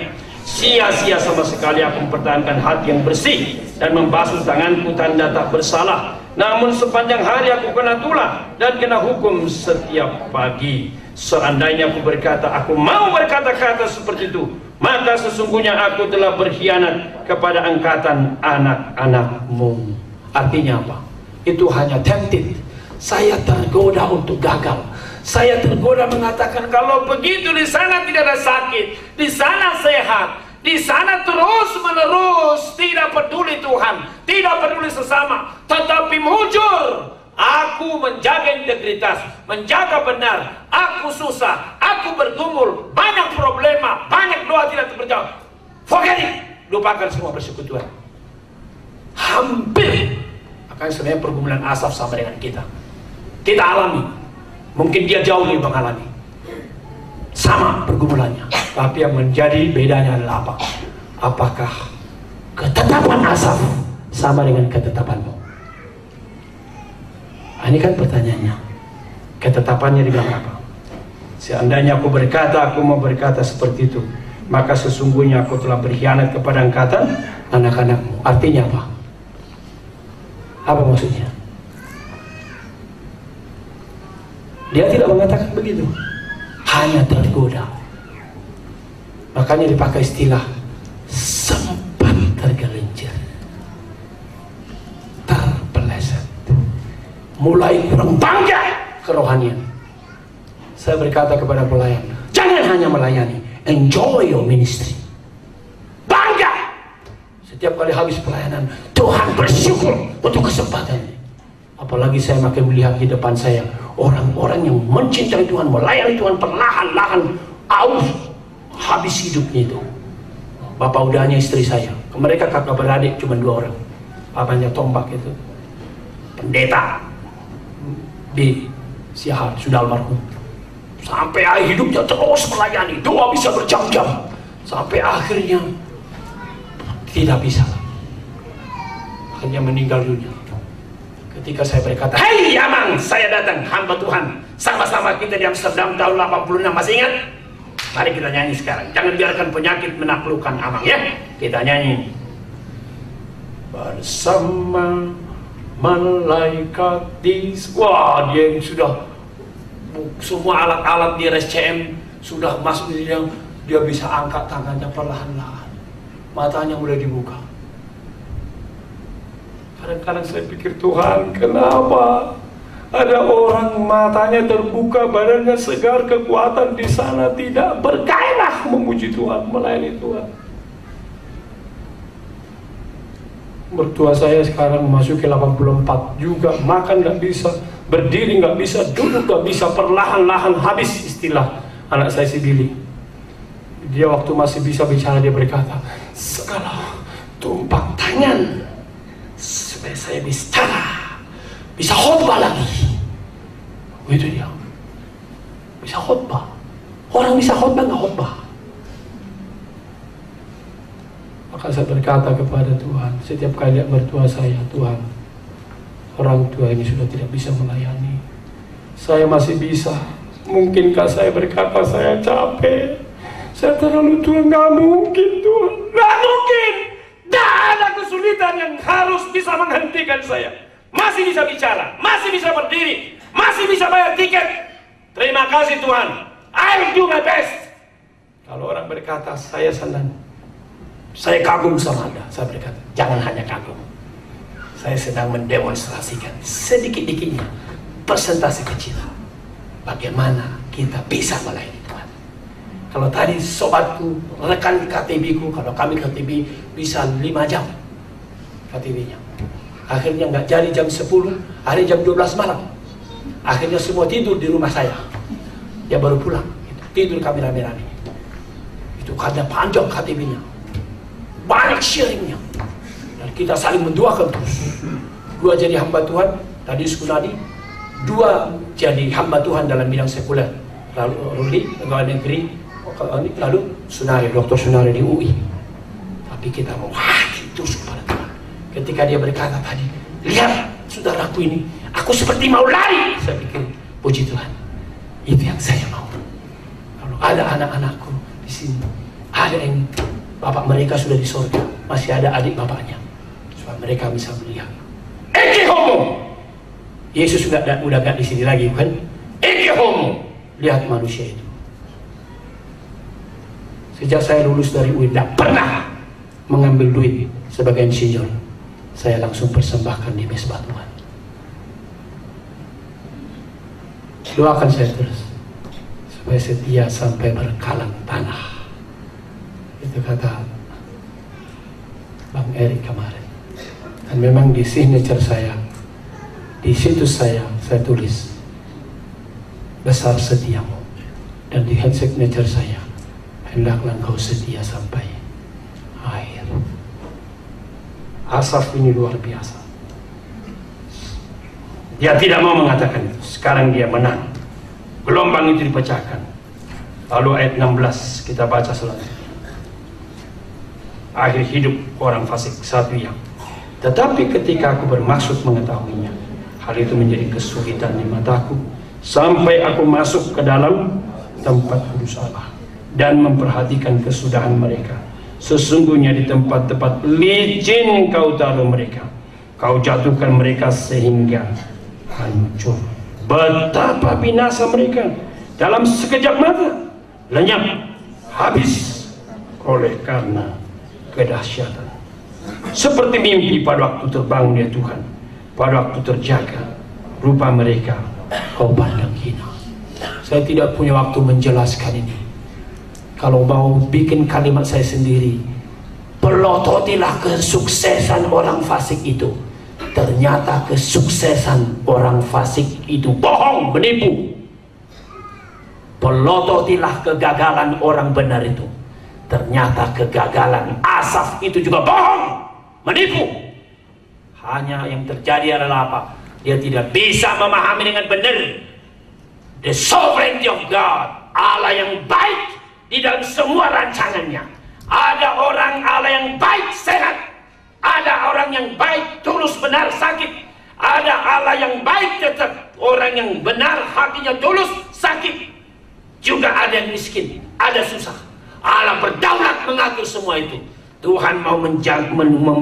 Sia-sia sama sekali aku mempertahankan hati yang bersih dan membasuh tanganku tanda tak bersalah. Namun sepanjang hari aku kena tulah dan kena hukum setiap pagi. Seandainya aku berkata, aku mau berkata-kata seperti itu, maka sesungguhnya aku telah berkhianat kepada angkatan anak-anakmu. Artinya apa? Itu hanya tempted. Saya tergoda untuk gagal. Saya tergoda mengatakan, kalau begitu di sana tidak ada sakit, di sana sehat, di sana terus menerus tidak peduli Tuhan, tidak peduli sesama, tetapi mujur. Aku menjaga integritas, menjaga benar. Aku susah, aku bergumul, banyak problema, banyak doa tidak terjawab. Forget it, lupakan semua persekutuan. Hampir, makanya sebenarnya pergumulan Asaf sama dengan kita. Kita alami, mungkin dia jauh lebih mengalami, sama pergumulannya. Tapi yang menjadi bedanya adalah apa? Apakah ketetapan Asaf sama dengan ketetapanmu? Ini kan pertanyaannya. Ketetapannya dibilang apa? Seandainya aku berkata, aku mau berkata seperti itu, maka sesungguhnya aku telah berkhianat kepada angkatan anak-anakmu. Artinya apa? Apa maksudnya? Dia tidak mengatakan begitu, hanya tergoda. Makanya dipakai istilah sempat tergelincir, terpeleset, mulai kurang bangga kerohanian. Saya berkata kepada pelayan, jangan hanya melayani, enjoy your ministry. Bangga. Setiap kali habis pelayanan, Tuhan bersyukur untuk kesempatan ini. Apalagi saya makin melihat di depan saya orang-orang yang mencintai Tuhan, melayani Tuhan perlahan-lahan, aus, habis hidupnya itu. Bapak udahnya istri saya, mereka kakak beradik cuma 2 orang. Papanya Tombak itu pendeta di Siahar, sudah almarhum. Sampai akhir hidupnya terus melayani, doa bisa berjam-jam. Sampai akhirnya tidak bisa, akhirnya meninggal dunia. Ketika saya berkata, hei Amang, saya datang, hamba Tuhan, sama-sama kita di Amsterdam tahun 86, masih ingat? Mari kita nyanyi sekarang. Jangan biarkan penyakit menaklukkan Amang, ya. Kita nyanyi. Bersama malaikat di... Wah, dia sudah semua alat-alat di RSCM sudah masuk di yang dia bisa angkat tangannya perlahan-lahan, matanya mulai dibuka. Kadang-kadang saya pikir, Tuhan, kenapa ada orang matanya terbuka, badannya segar, kekuatan di sana tidak bergairah memuji Tuhan, melayani Tuhan. Mertua saya sekarang masuk ke 84 juga, makan nggak bisa, berdiri nggak bisa, duduk nggak bisa, perlahan-lahan habis, istilah anak saya si Billy. Dia waktu masih bisa bicara, dia berkata, segala tumpang tangan supaya saya bisa khotbah lagi. Itu dia, bisa khotbah. Orang bisa khotbah nggak khotbah. Maka saya berkata kepada Tuhan, setiap kali lihat mertua saya, Tuhan, orang tua ini sudah tidak bisa melayani, saya masih bisa. Mungkinkah saya berkata saya capek, saya terlalu tua? Nggak mungkin Tuhan, nggak mungkin. Tidak ada kesulitan yang harus bisa menghentikan saya. Masih bisa bicara, masih bisa berdiri, masih bisa bayar tiket. Terima kasih Tuhan, I'll do my best. Kalau orang berkata saya senang, saya kagum sama Anda, saya berkata jangan hanya kagum, saya sedang mendemonstrasikan sedikit-dikitnya, persentase kecil, bagaimana kita bisa melayani Tuhan. Kalau tadi sobatku, rekan KTB ku, kalau kami KTB bisa 5 jam KTB-nya, akhirnya nggak jadi jam 10, hari jam 12 malam, akhirnya semua tidur di rumah saya. Dia baru pulang, tidur kami rame-rame. Itu karena panjang KTB-nya, banyak sharingnya, dan kita saling mendoakan terus. 2 jadi hamba Tuhan, tadi Sukunadi, 2 jadi hamba Tuhan dalam bidang sekuler, lalu Ruli pegawai negeri, lalu Sunari, Dr. Sunari di UI. Tapi kita mau terus kepada Tuhan. Ketika dia berkata tadi, lihat saudaraku ini, aku seperti mau lari, saya pikir, puji Tuhan, itu yang saya mau. Kalau ada anak-anakku di sini, ada yang bapak mereka sudah di surga, masih ada adik bapaknya, supaya mereka bisa melihat. Eke homo, Yesus udah gak di sini lagi, kan? Eke homo, lihat manusia itu. Sejak saya lulus dari UI, tidak pernah mengambil duit sebagai insinyur. Saya langsung persembahkan di mesbah Tuhan. Doakan saya terus, supaya setia sampai berkalang tanah. Itu kata Bang Erik kemarin. Dan memang di signature saya, di situs saya tulis besar setiamu. Dan di head signature saya, hendaklah engkau setia sampai akhir. Asaf ini luar biasa. Dia tidak mau mengatakan itu. Sekarang dia menang. Gelombang itu dipecahkan. Lalu ayat 16 kita baca selanjutnya. Akhir hidup orang fasik satu yang. Tetapi ketika aku bermaksud mengetahuinya, Hal itu menjadi kesulitan di mataku sampai aku masuk ke dalam tempat kudus Allah dan memperhatikan kesudahan mereka. Sesungguhnya di tempat-tempat licin kau taruh mereka, kau jatuhkan mereka sehingga hancur. Betapa binasa mereka dalam sekejap mata, lenyap, habis oleh karena kedahsyatan. Seperti mimpi pada waktu terbangun ya Tuhan, pada waktu terjaga, rupa mereka kau pandang hina. Saya tidak punya waktu menjelaskan ini. Kalau mau bikin kalimat saya sendiri, pelototilah kesuksesan orang fasik itu. Ternyata kesuksesan orang fasik itu bohong, menipu. Pelototilah kegagalan orang benar itu. Ternyata kegagalan Asaf itu juga bohong, menipu. Hanya yang terjadi adalah apa? Dia tidak bisa memahami dengan benar the sovereignty of God, Allah yang baik di dalam semua rancangannya. Ada orang Allah yang baik sehat, ada orang yang baik tulus benar sakit, ada Allah yang baik tetap orang yang benar hatinya tulus sakit, juga ada yang miskin, ada susah. Allah berdaulat mengatur semua itu. Tuhan mau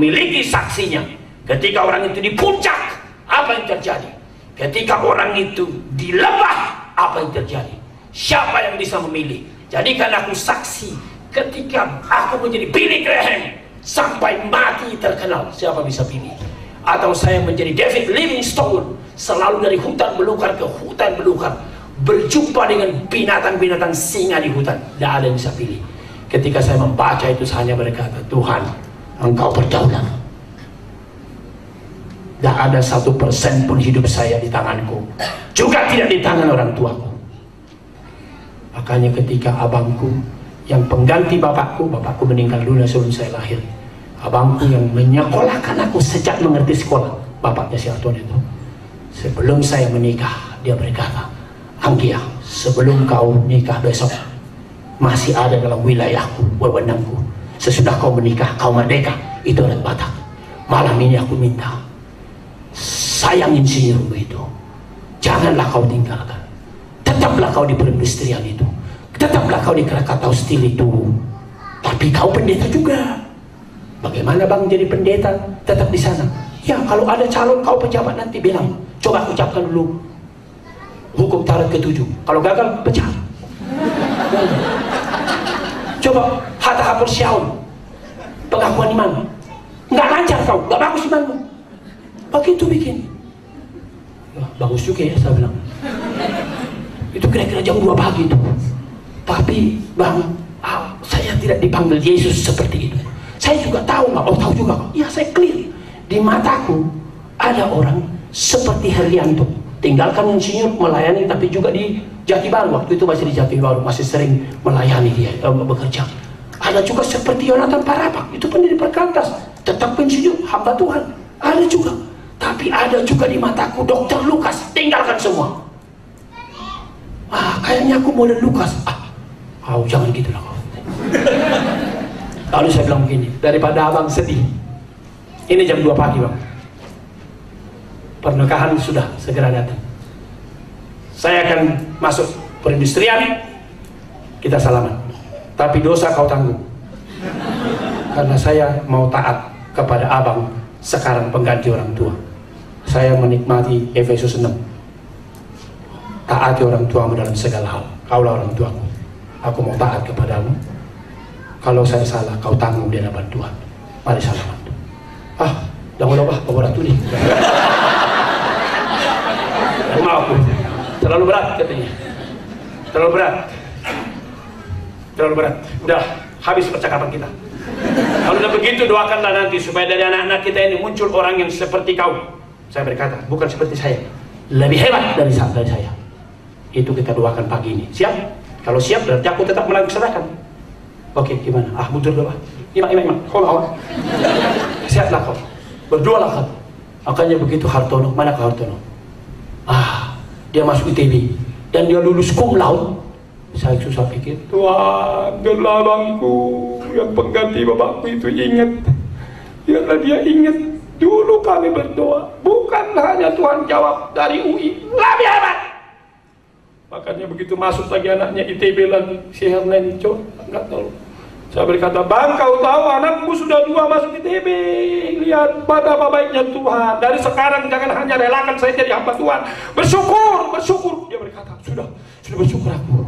memiliki saksinya. Ketika orang itu di puncak, apa yang terjadi? Ketika orang itu di lembah, apa yang terjadi? Siapa yang bisa memilih? Jadikan aku saksi ketika aku menjadi Billy Graham sampai mati terkenal. Siapa bisa pilih? Atau saya menjadi David Livingstone, selalu dari hutan belukar ke hutan belukar, berjumpa dengan binatang-binatang singa di hutan. Tidak ada yang bisa pilih. Ketika saya membaca itu, saya hanya berkata, Tuhan, Engkau berdaulat. Tidak ada 1% pun hidup saya di tanganku, juga tidak di tangan orang tuaku. Makanya ketika abangku yang pengganti bapakku meninggal dunia sebelum saya lahir, abangku yang menyekolahkan aku sejak mengerti sekolah, bapaknya si Arton itu, sebelum saya menikah, dia berkata, Anggia, sebelum kau nikah besok, masih ada dalam wilayahku, wewenangku. Sesudah kau menikah, kau merdeka, itu adat Batak. Malam ini aku minta, sayang insinyurmu itu, janganlah kau tinggalkan. Tetaplah kau di perindustrian itu, tetaplah kau di Krakatau Steel itu. Tapi kau pendeta juga. Bagaimana bang jadi pendeta tetap di sana? Ya kalau ada calon kau pejabat nanti bilang, coba ucapkan dulu hukum Taurat ke-7. Kalau gagal pecah. Coba Hatta Hapur Syaun, pengakuan iman, nggak lancar kau, nggak bagus imanmu. Begitu bikin. Wah, bagus juga ya, saya bilang. Itu kira-kira jam 2 pagi itu. Tapi bang, saya tidak dipanggil Yesus seperti itu. Saya juga tahu, oh tahu juga kok. Ya saya clear. Di mataku ada orang seperti Herlianto, tinggalkan insinyur melayani, tapi juga di Jati Baru. Waktu itu masih di Jati Baru, masih sering melayani dia, bekerja. Ada juga seperti Yonatan Parapak, itu pun di Perkantas, tetap insinyur, hamba Tuhan. Ada juga. Tapi ada juga di mataku Dr. Lukas, tinggalkan semua. Kayaknya aku model Lukas. Jangan gitu lah kau. Lalu saya bilang begini, daripada abang sedih, ini jam 2 pagi bang, pernikahan sudah segera datang. Saya akan masuk perindustrian, kita salaman. Tapi dosa kau tanggung, karena saya mau taat kepada abang sekarang pengganti orang tua. Saya menikmati Efesus 6. Taati orang tuamu dalam segala hal. Kaulah orang tuaku. Aku mau taat kepadamu. Kalau saya salah, kau tanggung di hadapan Tuhan. Mari salaman. Jangan lupa bawa ratu nih. Maaf, terlalu berat katanya. Terlalu berat. Terlalu berat. Udah habis percakapan kita. Kalau udah begitu, doakanlah nanti supaya dari anak-anak kita ini muncul orang yang seperti kau. Saya berkata, bukan seperti saya, lebih hebat dari saya. Itu kita doakan pagi ini. Siap? Kalau siap berarti aku tetap melaksanakan. Oke, gimana? Mundur doa. Imam. Siaplah kau. Berdoalah kau. Makanya begitu Hartono. Mana ke Hartono? Dia masuk ITB dan dia lulus cum laude. Saya susah pikir, Tuhan, biarlah abangku yang pengganti bapakku itu ingat. Biarlah dia ingat Dulu kami berdoa, bukan hanya Tuhan jawab dari UI, lebih hebat. Makanya begitu masuk lagi anaknya ITB lagi, si Hernan Cok, enggak tahu. Saya berkata, Bang, kau tahu anakmu sudah 2 masuk ITB. Lihat betapa baiknya Tuhan. Dari sekarang jangan hanya relakan saya jadi hamba Tuhan. Bersyukur, bersyukur. Dia berkata, sudah bersyukur aku.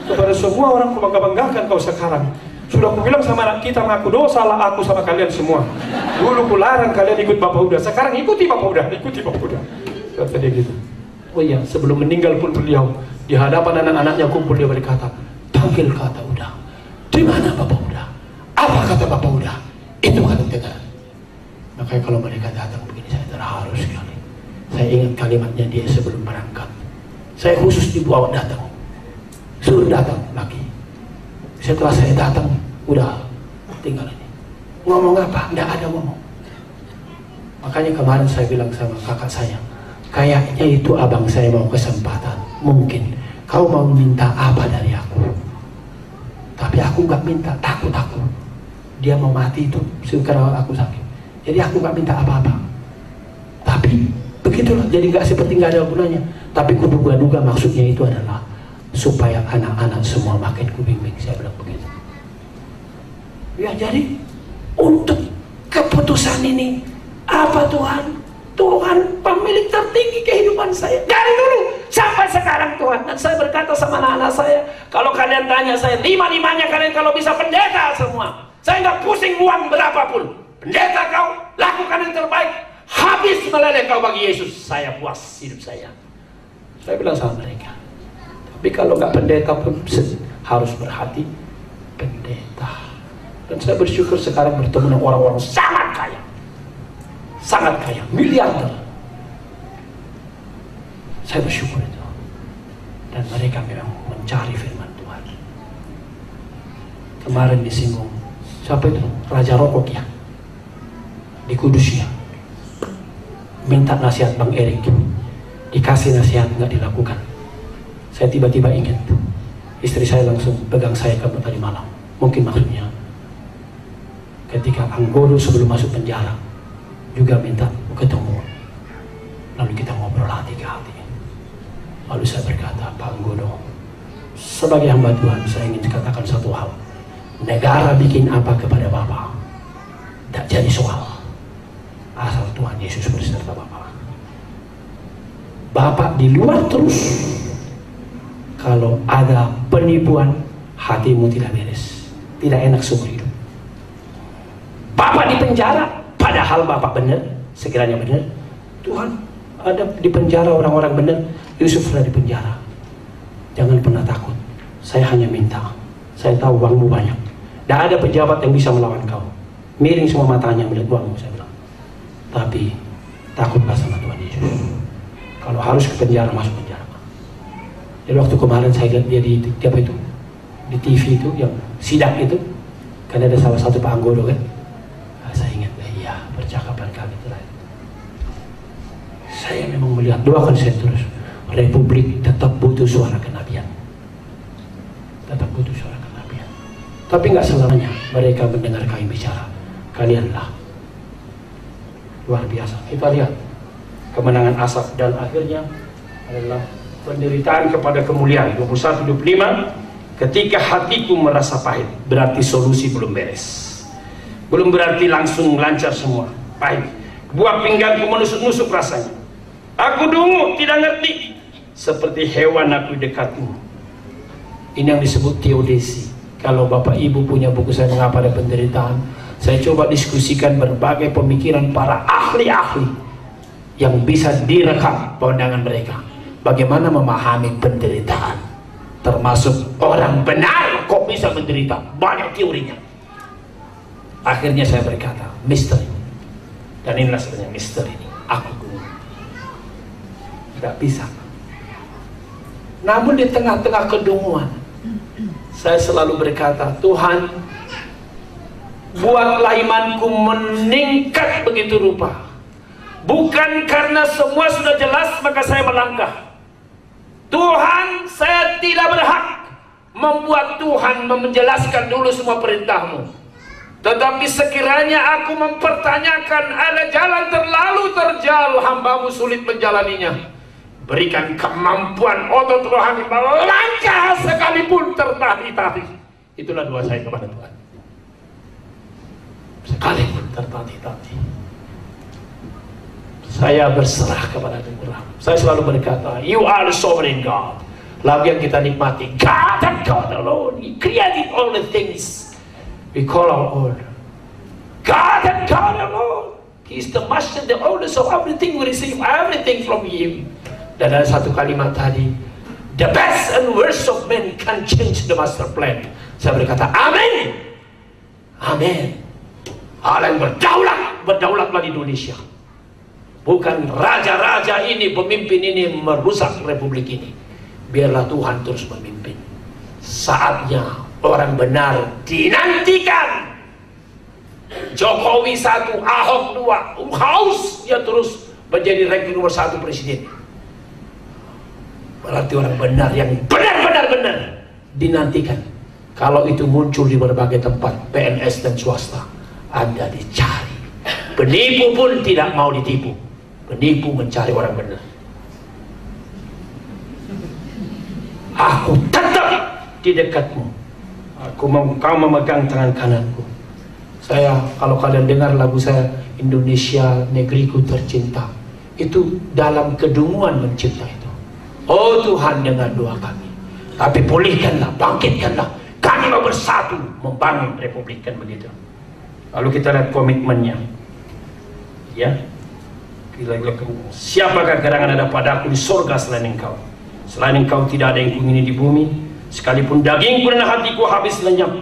Kepada semua orang ku bangga-banggakan kau sekarang. Sudah aku bilang sama anak kita, mengaku dosa lah aku sama kalian semua. Dulu ku larang kalian ikut Bapak Uda. Sekarang ikuti Bapak Uda, ikuti Bapak Uda. Kata dia gitu. Oh iya, sebelum meninggal pun beliau di hadapan anak-anaknya kumpul, dia berkata, panggil kata Uda. Di mana Bapak Uda? Apa kata Bapak Uda? Itu kata kita. Makanya kalau mereka datang begini, saya terharu sekali. Saya ingat kalimatnya dia sebelum berangkat. Saya khusus dibawa datang, suruh datang lagi. Setelah saya datang, udah tinggal ini. Ngomong apa? Nggak ada ngomong. Makanya kemarin saya bilang sama kakak saya, kayaknya itu abang saya mau kesempatan. Mungkin kau mau minta apa dari aku, tapi aku nggak minta, takut aku. Dia mau mati itu karena aku sakit. Jadi aku nggak minta apa-apa. Tapi begitulah, jadi nggak seperti nggak ada gunanya. Tapi kuduga-duga maksudnya itu adalah supaya anak-anak semua makin kubimbing. Saya bilang begitu. Ya jadi untuk keputusan ini apa Tuhan? Tuhan pemilik tertinggi kehidupan saya dari dulu sampai sekarang Tuhan. Dan saya berkata sama anak-anak saya, kalau kalian tanya saya, 5-5-nya kalian kalau bisa pendeta semua. Saya nggak pusing uang berapapun. Pendeta kau, lakukan yang terbaik. Habis meleleh kau bagi Yesus, saya puas hidup saya. Saya bilang sama mereka. Tapi kalau nggak pendeta pun harus berhati pendeta. Dan saya bersyukur sekarang bertemu dengan orang-orang sangat kaya. Sangat kaya, miliarder. Saya bersyukur itu. Dan mereka memang mencari firman Tuhan. Kemarin disinggung, siapa itu? Raja Rokok ya, di Kudus ya. Minta nasihat Bang Erik, dikasih nasihat nggak dilakukan. Saya tiba-tiba ingat, istri saya langsung pegang saya kamu tadi malam. Mungkin maksudnya ketika Anggodo sebelum masuk penjara juga minta ketemu, lalu kita ngobrol hati ke hati. Lalu saya berkata, Pak Anggodo, sebagai hamba Tuhan saya ingin katakan satu hal. Negara bikin apa kepada Bapak tak jadi soal, asal Tuhan Yesus berserta Bapak. Bapak di luar terus, kalau ada penipuan hatimu tidak beres, tidak enak seumur hidup. Bapak di penjara, padahal Bapak benar, sekiranya benar. Tuhan ada di penjara orang-orang benar. Yusuf sudah di penjara. Jangan pernah takut. Saya hanya minta. Saya tahu uangmu banyak. Tidak ada pejabat yang bisa melawan kau. Miring semua matanya melihat uangmu, saya bilang. Tapi takutlah sama Tuhan Yesus. Kalau harus ke penjara, masuk penjara. Jadi waktu kemarin saya lihat dia di apa itu, di TV itu yang sidang itu, kan ada salah satu Pak Anggodo kan. Saya ingat, iya percakapan kami terakhir. Saya memang melihat, doakan saya terus. Republik tetap butuh suara kenabian. Tetap butuh suara kenabian. Tapi nggak selamanya mereka mendengar kami bicara. Kalianlah luar biasa. Kita lihat kemenangan Asaf dan akhirnya adalah penderitaan kepada kemuliaan. 21-25. Ketika hatiku merasa pahit, berarti solusi belum beres. Belum berarti langsung lancar semua. Pahit. Buah pinggangku menusuk-nusuk rasanya. Aku dungu, tidak ngerti. Seperti hewan aku dekatmu. Ini yang disebut teodesi. Kalau Bapak Ibu punya buku saya mengapa ada penderitaan, saya coba diskusikan berbagai pemikiran para ahli-ahli yang bisa direkam pandangan mereka. Bagaimana memahami penderitaan. Termasuk orang benar kok bisa menderita. Banyak teorinya. Akhirnya saya berkata, misteri. Dan inilah sebenarnya misteri ini. Aku tidak bisa. Namun di tengah-tengah kedunguan, saya selalu berkata, Tuhan, buatlah imanku meningkat begitu rupa. Bukan karena semua sudah jelas maka saya melangkah. Tuhan, saya tidak berhak membuat Tuhan menjelaskan dulu semua perintahmu. Tetapi sekiranya aku mempertanyakan ada jalan terlalu terjal, hambamu sulit menjalaninya. Berikan kemampuan otot rohani melangkah sekalipun tertatih-tatih. Itulah doa saya kepada Tuhan. Sekalipun tertatih-tatih, saya berserah kepada Tuhan. Saya selalu berkata, You are the sovereign God. Lagu yang kita nikmati, God and God alone. He created all the things we call our own. God and God alone. He is the master, the oldest of everything. We receive everything from Him. Dan ada satu kalimat tadi, the best and worst of men can change the master plan. Saya berkata, amin. Amin. Allah yang berdaulatlah di Indonesia. Bukan raja-raja ini, pemimpin ini merusak republik ini. Biarlah Tuhan terus memimpin. Saatnya orang benar dinantikan. Jokowi 1, Ahok 2, haus dia terus menjadi ranking nomor 1 presiden. Berarti orang benar yang benar dinantikan. Kalau itu muncul di berbagai tempat, PNS dan swasta, Anda dicari. Penipu pun tidak mau ditipu. Penipu mencari orang benar. Aku tetap di dekatmu. Kau memegang tangan kananku. Kalau kalian dengar lagu saya, Indonesia negeriku tercinta, itu dalam kedunguan mencipta itu. Oh Tuhan, dengar doa kami. Tapi pulihkanlah, bangkitkanlah. Kami mau bersatu membangun republik, kan begitu. Lalu kita lihat komitmennya. Ya. Siapakah gerangan ada padaku di surga selain engkau? Selain engkau tidak ada yang kuingini di bumi. Sekalipun dagingku dan hatiku habis lenyap,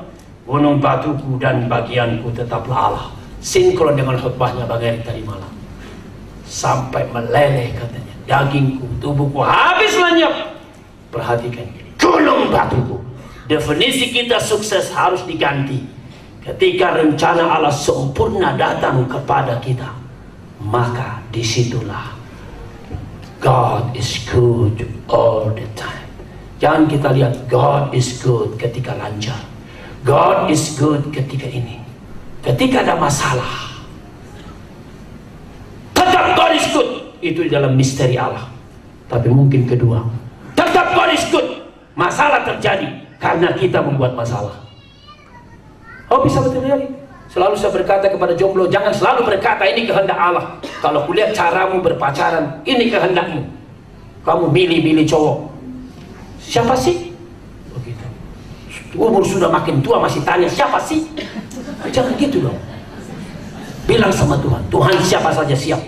gunung batuku dan bagianku tetaplah Allah. Sinkron dengan khutbahnya Bang tadi malam. Sampai meleleh katanya. Dagingku, tubuhku habis lenyap. Perhatikan ini, gunung batuku. Definisi kita sukses harus diganti ketika rencana Allah sempurna datang kepada kita. Maka disitulah God is good all the time. Jangan kita lihat God is good ketika lancar, God is good ketika ini. Ketika ada masalah, tetap God is good. Itu di dalam misteri Allah. Tapi mungkin kedua, tetap God is good. Masalah terjadi karena kita membuat masalah. Oh, bisa terjadi. Selalu saya berkata kepada jomblo, jangan selalu berkata ini kehendak Allah. Kalau kulihat caramu berpacaran, ini kehendakmu. Kamu milih-milih cowok. Siapa sih? Begitu. Umur sudah makin tua masih tanya siapa sih? Jangan gitu dong. Bilang sama Tuhan, Tuhan siapa saja siap.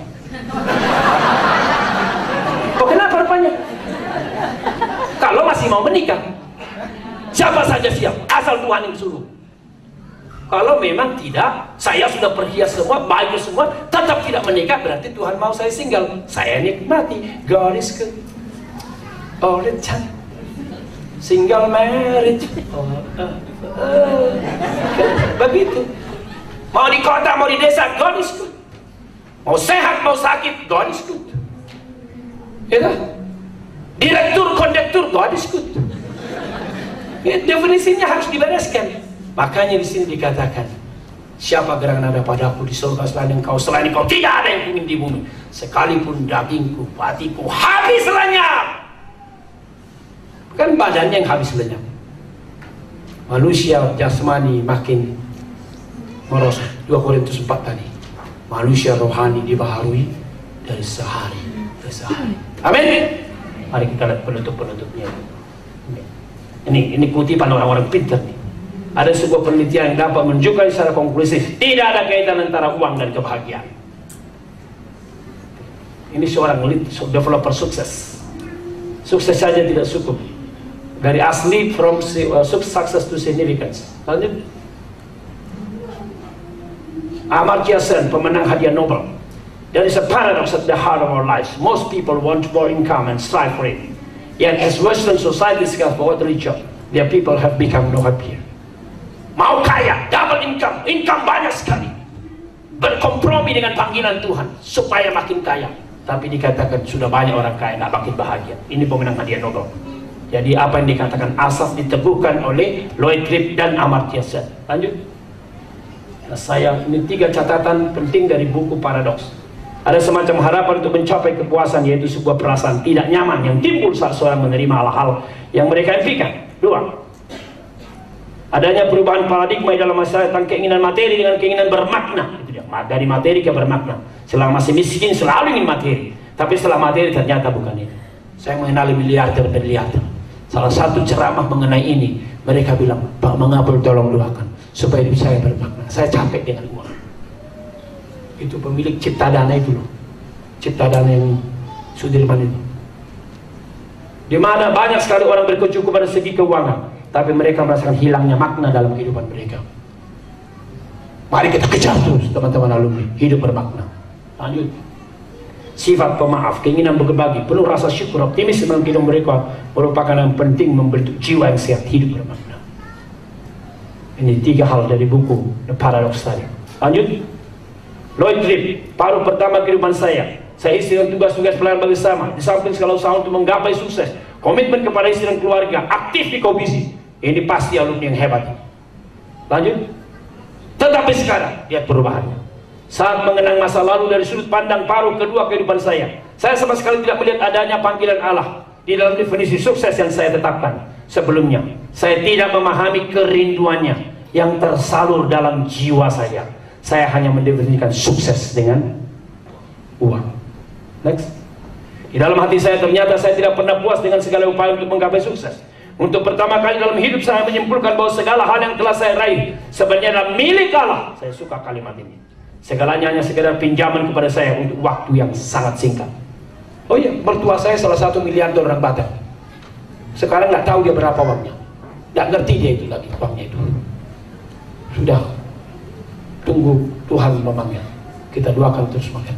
Kok kenapa rupanya? Kalau masih mau menikah, siapa saja siap, asal Tuhan yang suruh. Kalau memang tidak, saya sudah perhias semua, baik semua, tetap tidak menikah, berarti Tuhan mau saya single. Saya nikmati, God is good all the time. Single marriage. Begitu. Mau di kota, mau di desa, God is good. Mau sehat, mau sakit, God is good. Ya kan? Direktur, kondektur, God is good. Ya, definisinya harus dibereskan. Makanya di sini dikatakan, siapa gerangan ada padaku di surga selain engkau tidak ada yang ingin di bumi. Sekalipun dagingku, hatiku habis lenyap. Kan badannya yang habis lenyap. Manusia jasmani makin merosot. 2 Korintus 4 tadi. Manusia rohani dibaharui dari sehari ke sehari. Amin. Mari kita lihat penutup-penutupnya. Ini kutipan orang-orang pintar nih. Ada sebuah penelitian yang dapat menunjukkan secara konklusif tidak ada kaitan antara uang dan kebahagiaan. Ini seorang developer sukses. Sukses saja tidak cukup. Dari asli from success to significance. Lanjut. Amartya Sen, pemenang hadiah Nobel. There is a paradox at the heart of our lives. Most people want more income and strive for it. Yet as Western society seeks for what richer, their people have become no happier. Mau kaya, double income banyak sekali. Berkompromi dengan panggilan Tuhan supaya makin kaya. Tapi dikatakan sudah banyak orang kaya nggak makin bahagia. Ini pemenang hadiah Nobel. Jadi apa yang dikatakan asas diteguhkan oleh Lloyd Tripp dan Amartya Sen. Lanjut. Nah, ini 3 catatan penting dari buku Paradoks. Ada semacam harapan untuk mencapai kepuasan, yaitu sebuah perasaan tidak nyaman yang timbul saat seorang menerima hal-hal yang mereka impikan. 2, adanya perubahan paradigma dalam masyarakat tentang keinginan materi dengan keinginan bermakna. Itu dia, dari materi ke bermakna. Selama masih miskin selalu ingin materi, tapi setelah materi ternyata bukan itu. Saya mengenali miliarder. Salah satu ceramah mengenai ini, mereka bilang, Pak Mengabul tolong doakan supaya hidup saya bermakna. Saya capek dengan uang. Itu pemilik Cipta Dana itu loh, Cipta Dana yang Sudirman itu, di mana banyak sekali orang berkecukupan dari segi keuangan, tapi mereka merasakan hilangnya makna dalam kehidupan mereka. Mari kita kejar terus teman-teman alumni, hidup bermakna. Lanjut. Sifat pemaaf, keinginan berbagi, penuh rasa syukur, optimis dalam kehidupan mereka merupakan yang penting membentuk jiwa yang sehat, hidup bermakna. Ini 3 hal dari buku The Paradox tadi. Lanjut. Lloyd Tripp, paruh pertama kehidupan saya isi dengan tugas-tugas pelayanan bagi sesama, di samping segala usaha untuk menggapai sukses, komitmen kepada istri dan keluarga, aktif di komisi. Ini pasti alumni yang hebat. Lanjut. Tetapi sekarang lihat perubahannya. Saat mengenang masa lalu dari sudut pandang paruh kedua kehidupan saya sama sekali tidak melihat adanya panggilan Allah di dalam definisi sukses yang saya tetapkan sebelumnya. Saya tidak memahami kerinduannya yang tersalur dalam jiwa saya. Saya hanya mendefinisikan sukses dengan uang. Next. Di dalam hati saya ternyata saya tidak pernah puas dengan segala upaya untuk menggapai sukses. Untuk pertama kali dalam hidup saya menyimpulkan bahwa segala hal yang telah saya raih sebenarnya adalah milik Allah. Saya suka kalimat ini. Segalanya hanya sekedar pinjaman kepada saya untuk waktu yang sangat singkat. Oh iya, mertua saya salah satu miliarder orang Batak. Sekarang nggak tahu dia berapa uangnya, nggak ngerti dia itu lagi uangnya itu. Sudah, tunggu Tuhan memanggil. Kita doakan terus makan.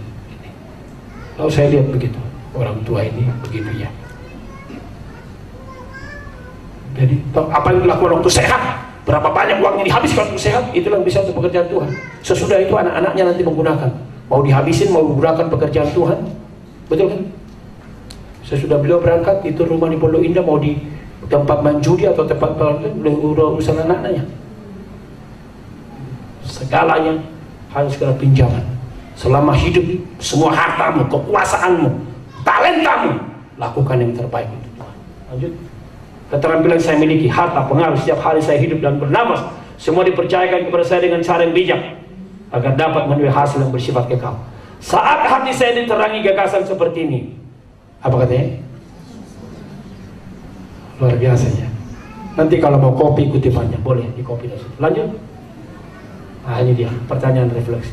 Lalu saya lihat begitu, orang tua ini begitu ya. Jadi apa yang dilakukan waktu sehat? Berapa banyak uang yang dihabiskan untuk sehat, itulah yang bisa untuk pekerjaan Tuhan. Sesudah itu anak-anaknya nanti menggunakan, mau dihabisin, mau menggunakan pekerjaan Tuhan. Betul kan? Sesudah beliau berangkat, itu rumah di Pondok Indah mau di tempat main judi atau tempat urusan anak-anaknya. Segalanya harus segala pinjaman. Selama hidup, semua hartamu, kekuasaanmu, talentamu, lakukan yang terbaik untuk Tuhan. Lanjut. Keterampilan saya miliki, harta, pengaruh, setiap hari saya hidup dan bernapas, semua dipercayakan kepada saya dengan cara yang bijak agar dapat menuai hasil yang bersifat kekal. Saat hati saya diterangi gagasan seperti ini, apa katanya? Luar biasa ya. Nanti kalau mau kopi kutipannya boleh di kopi. Lanjut. Nah, ini dia pertanyaan refleksi.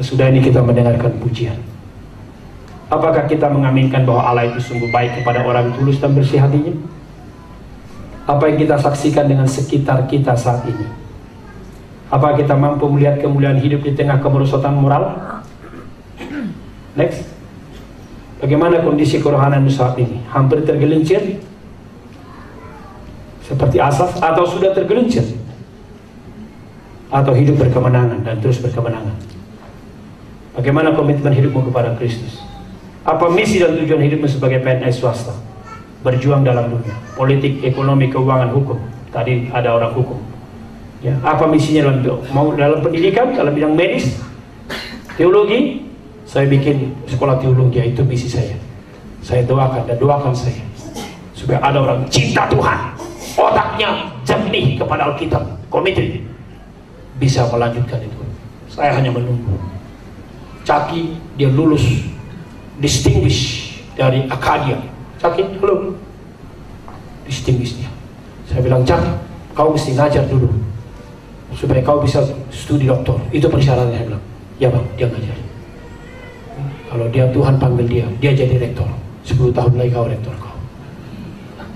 Sesudah ini kita mendengarkan pujian. Apakah kita mengaminkan bahwa Allah itu sungguh baik kepada orang tulus dan bersih hatinya? Apa yang kita saksikan dengan sekitar kita saat ini? Apakah kita mampu melihat kemuliaan hidup di tengah kemerosotan moral? Next. Bagaimana kondisi kerohanianmu saat ini? Hampir tergelincir? Seperti Asaf? Atau sudah tergelincir? Atau hidup berkemenangan dan terus berkemenangan? Bagaimana komitmen hidupmu kepada Kristus? Apa misi dan tujuan hidupmu sebagai PNS swasta? Berjuang dalam dunia, politik, ekonomi, keuangan, hukum. Tadi ada orang hukum. Ya, apa misinya dalam pendidikan, dalam bidang medis, teologi? Saya bikin sekolah teologi, itu misi saya. Saya doakan dan doakan saya supaya ada orang cinta Tuhan, otaknya jernih kepada Alkitab, komited, bisa melanjutkan itu. Saya hanya menunggu. Caki dia lulus distinguish dari Akadia. Caki, halo, distinguish dia. Saya bilang, Caki, kau mesti ngajar dulu supaya kau bisa studi doktor. Itu persyaratannya. Saya bilang, ya bang, dia ngajar. Kalau dia Tuhan panggil dia jadi rektor. 10 tahun lagi kau rektor kau.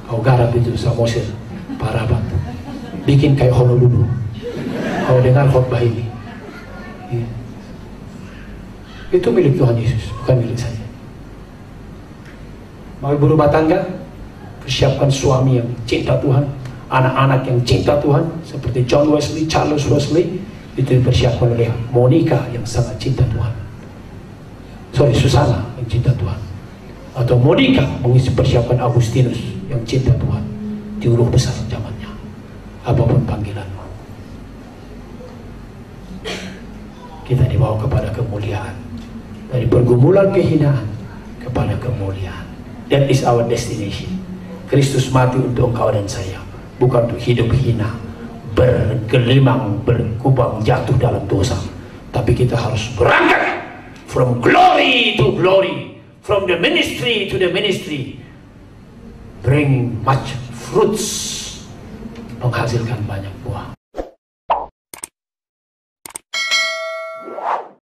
Kau garap itu Samosir, Parabat, bikin kayak Honolulu. Kau dengar khotbah ini. Ya. Itu milik Tuhan Yesus, bukan milik saya. Mau ibu rumah tangga, persiapkan suami yang cinta Tuhan, anak-anak yang cinta Tuhan, seperti John Wesley, Charles Wesley, itu dipersiapkan oleh Monica yang sangat cinta Tuhan. Susana yang cinta Tuhan. Atau Monica mempersiapkan Agustinus yang cinta Tuhan. Teolog besar zamannya. Apapun panggilanmu. kita dibawa kepada kemuliaan. Dari pergumulan kehinaan kepada kemuliaan. That is our destination. Kristus mati untuk engkau dan saya, bukan untuk hidup hina, bergelimang, berkubang, jatuh dalam dosa. Tapi kita harus berangkat from glory to glory, from the ministry to the ministry. Bring much fruits, menghasilkan banyak buah.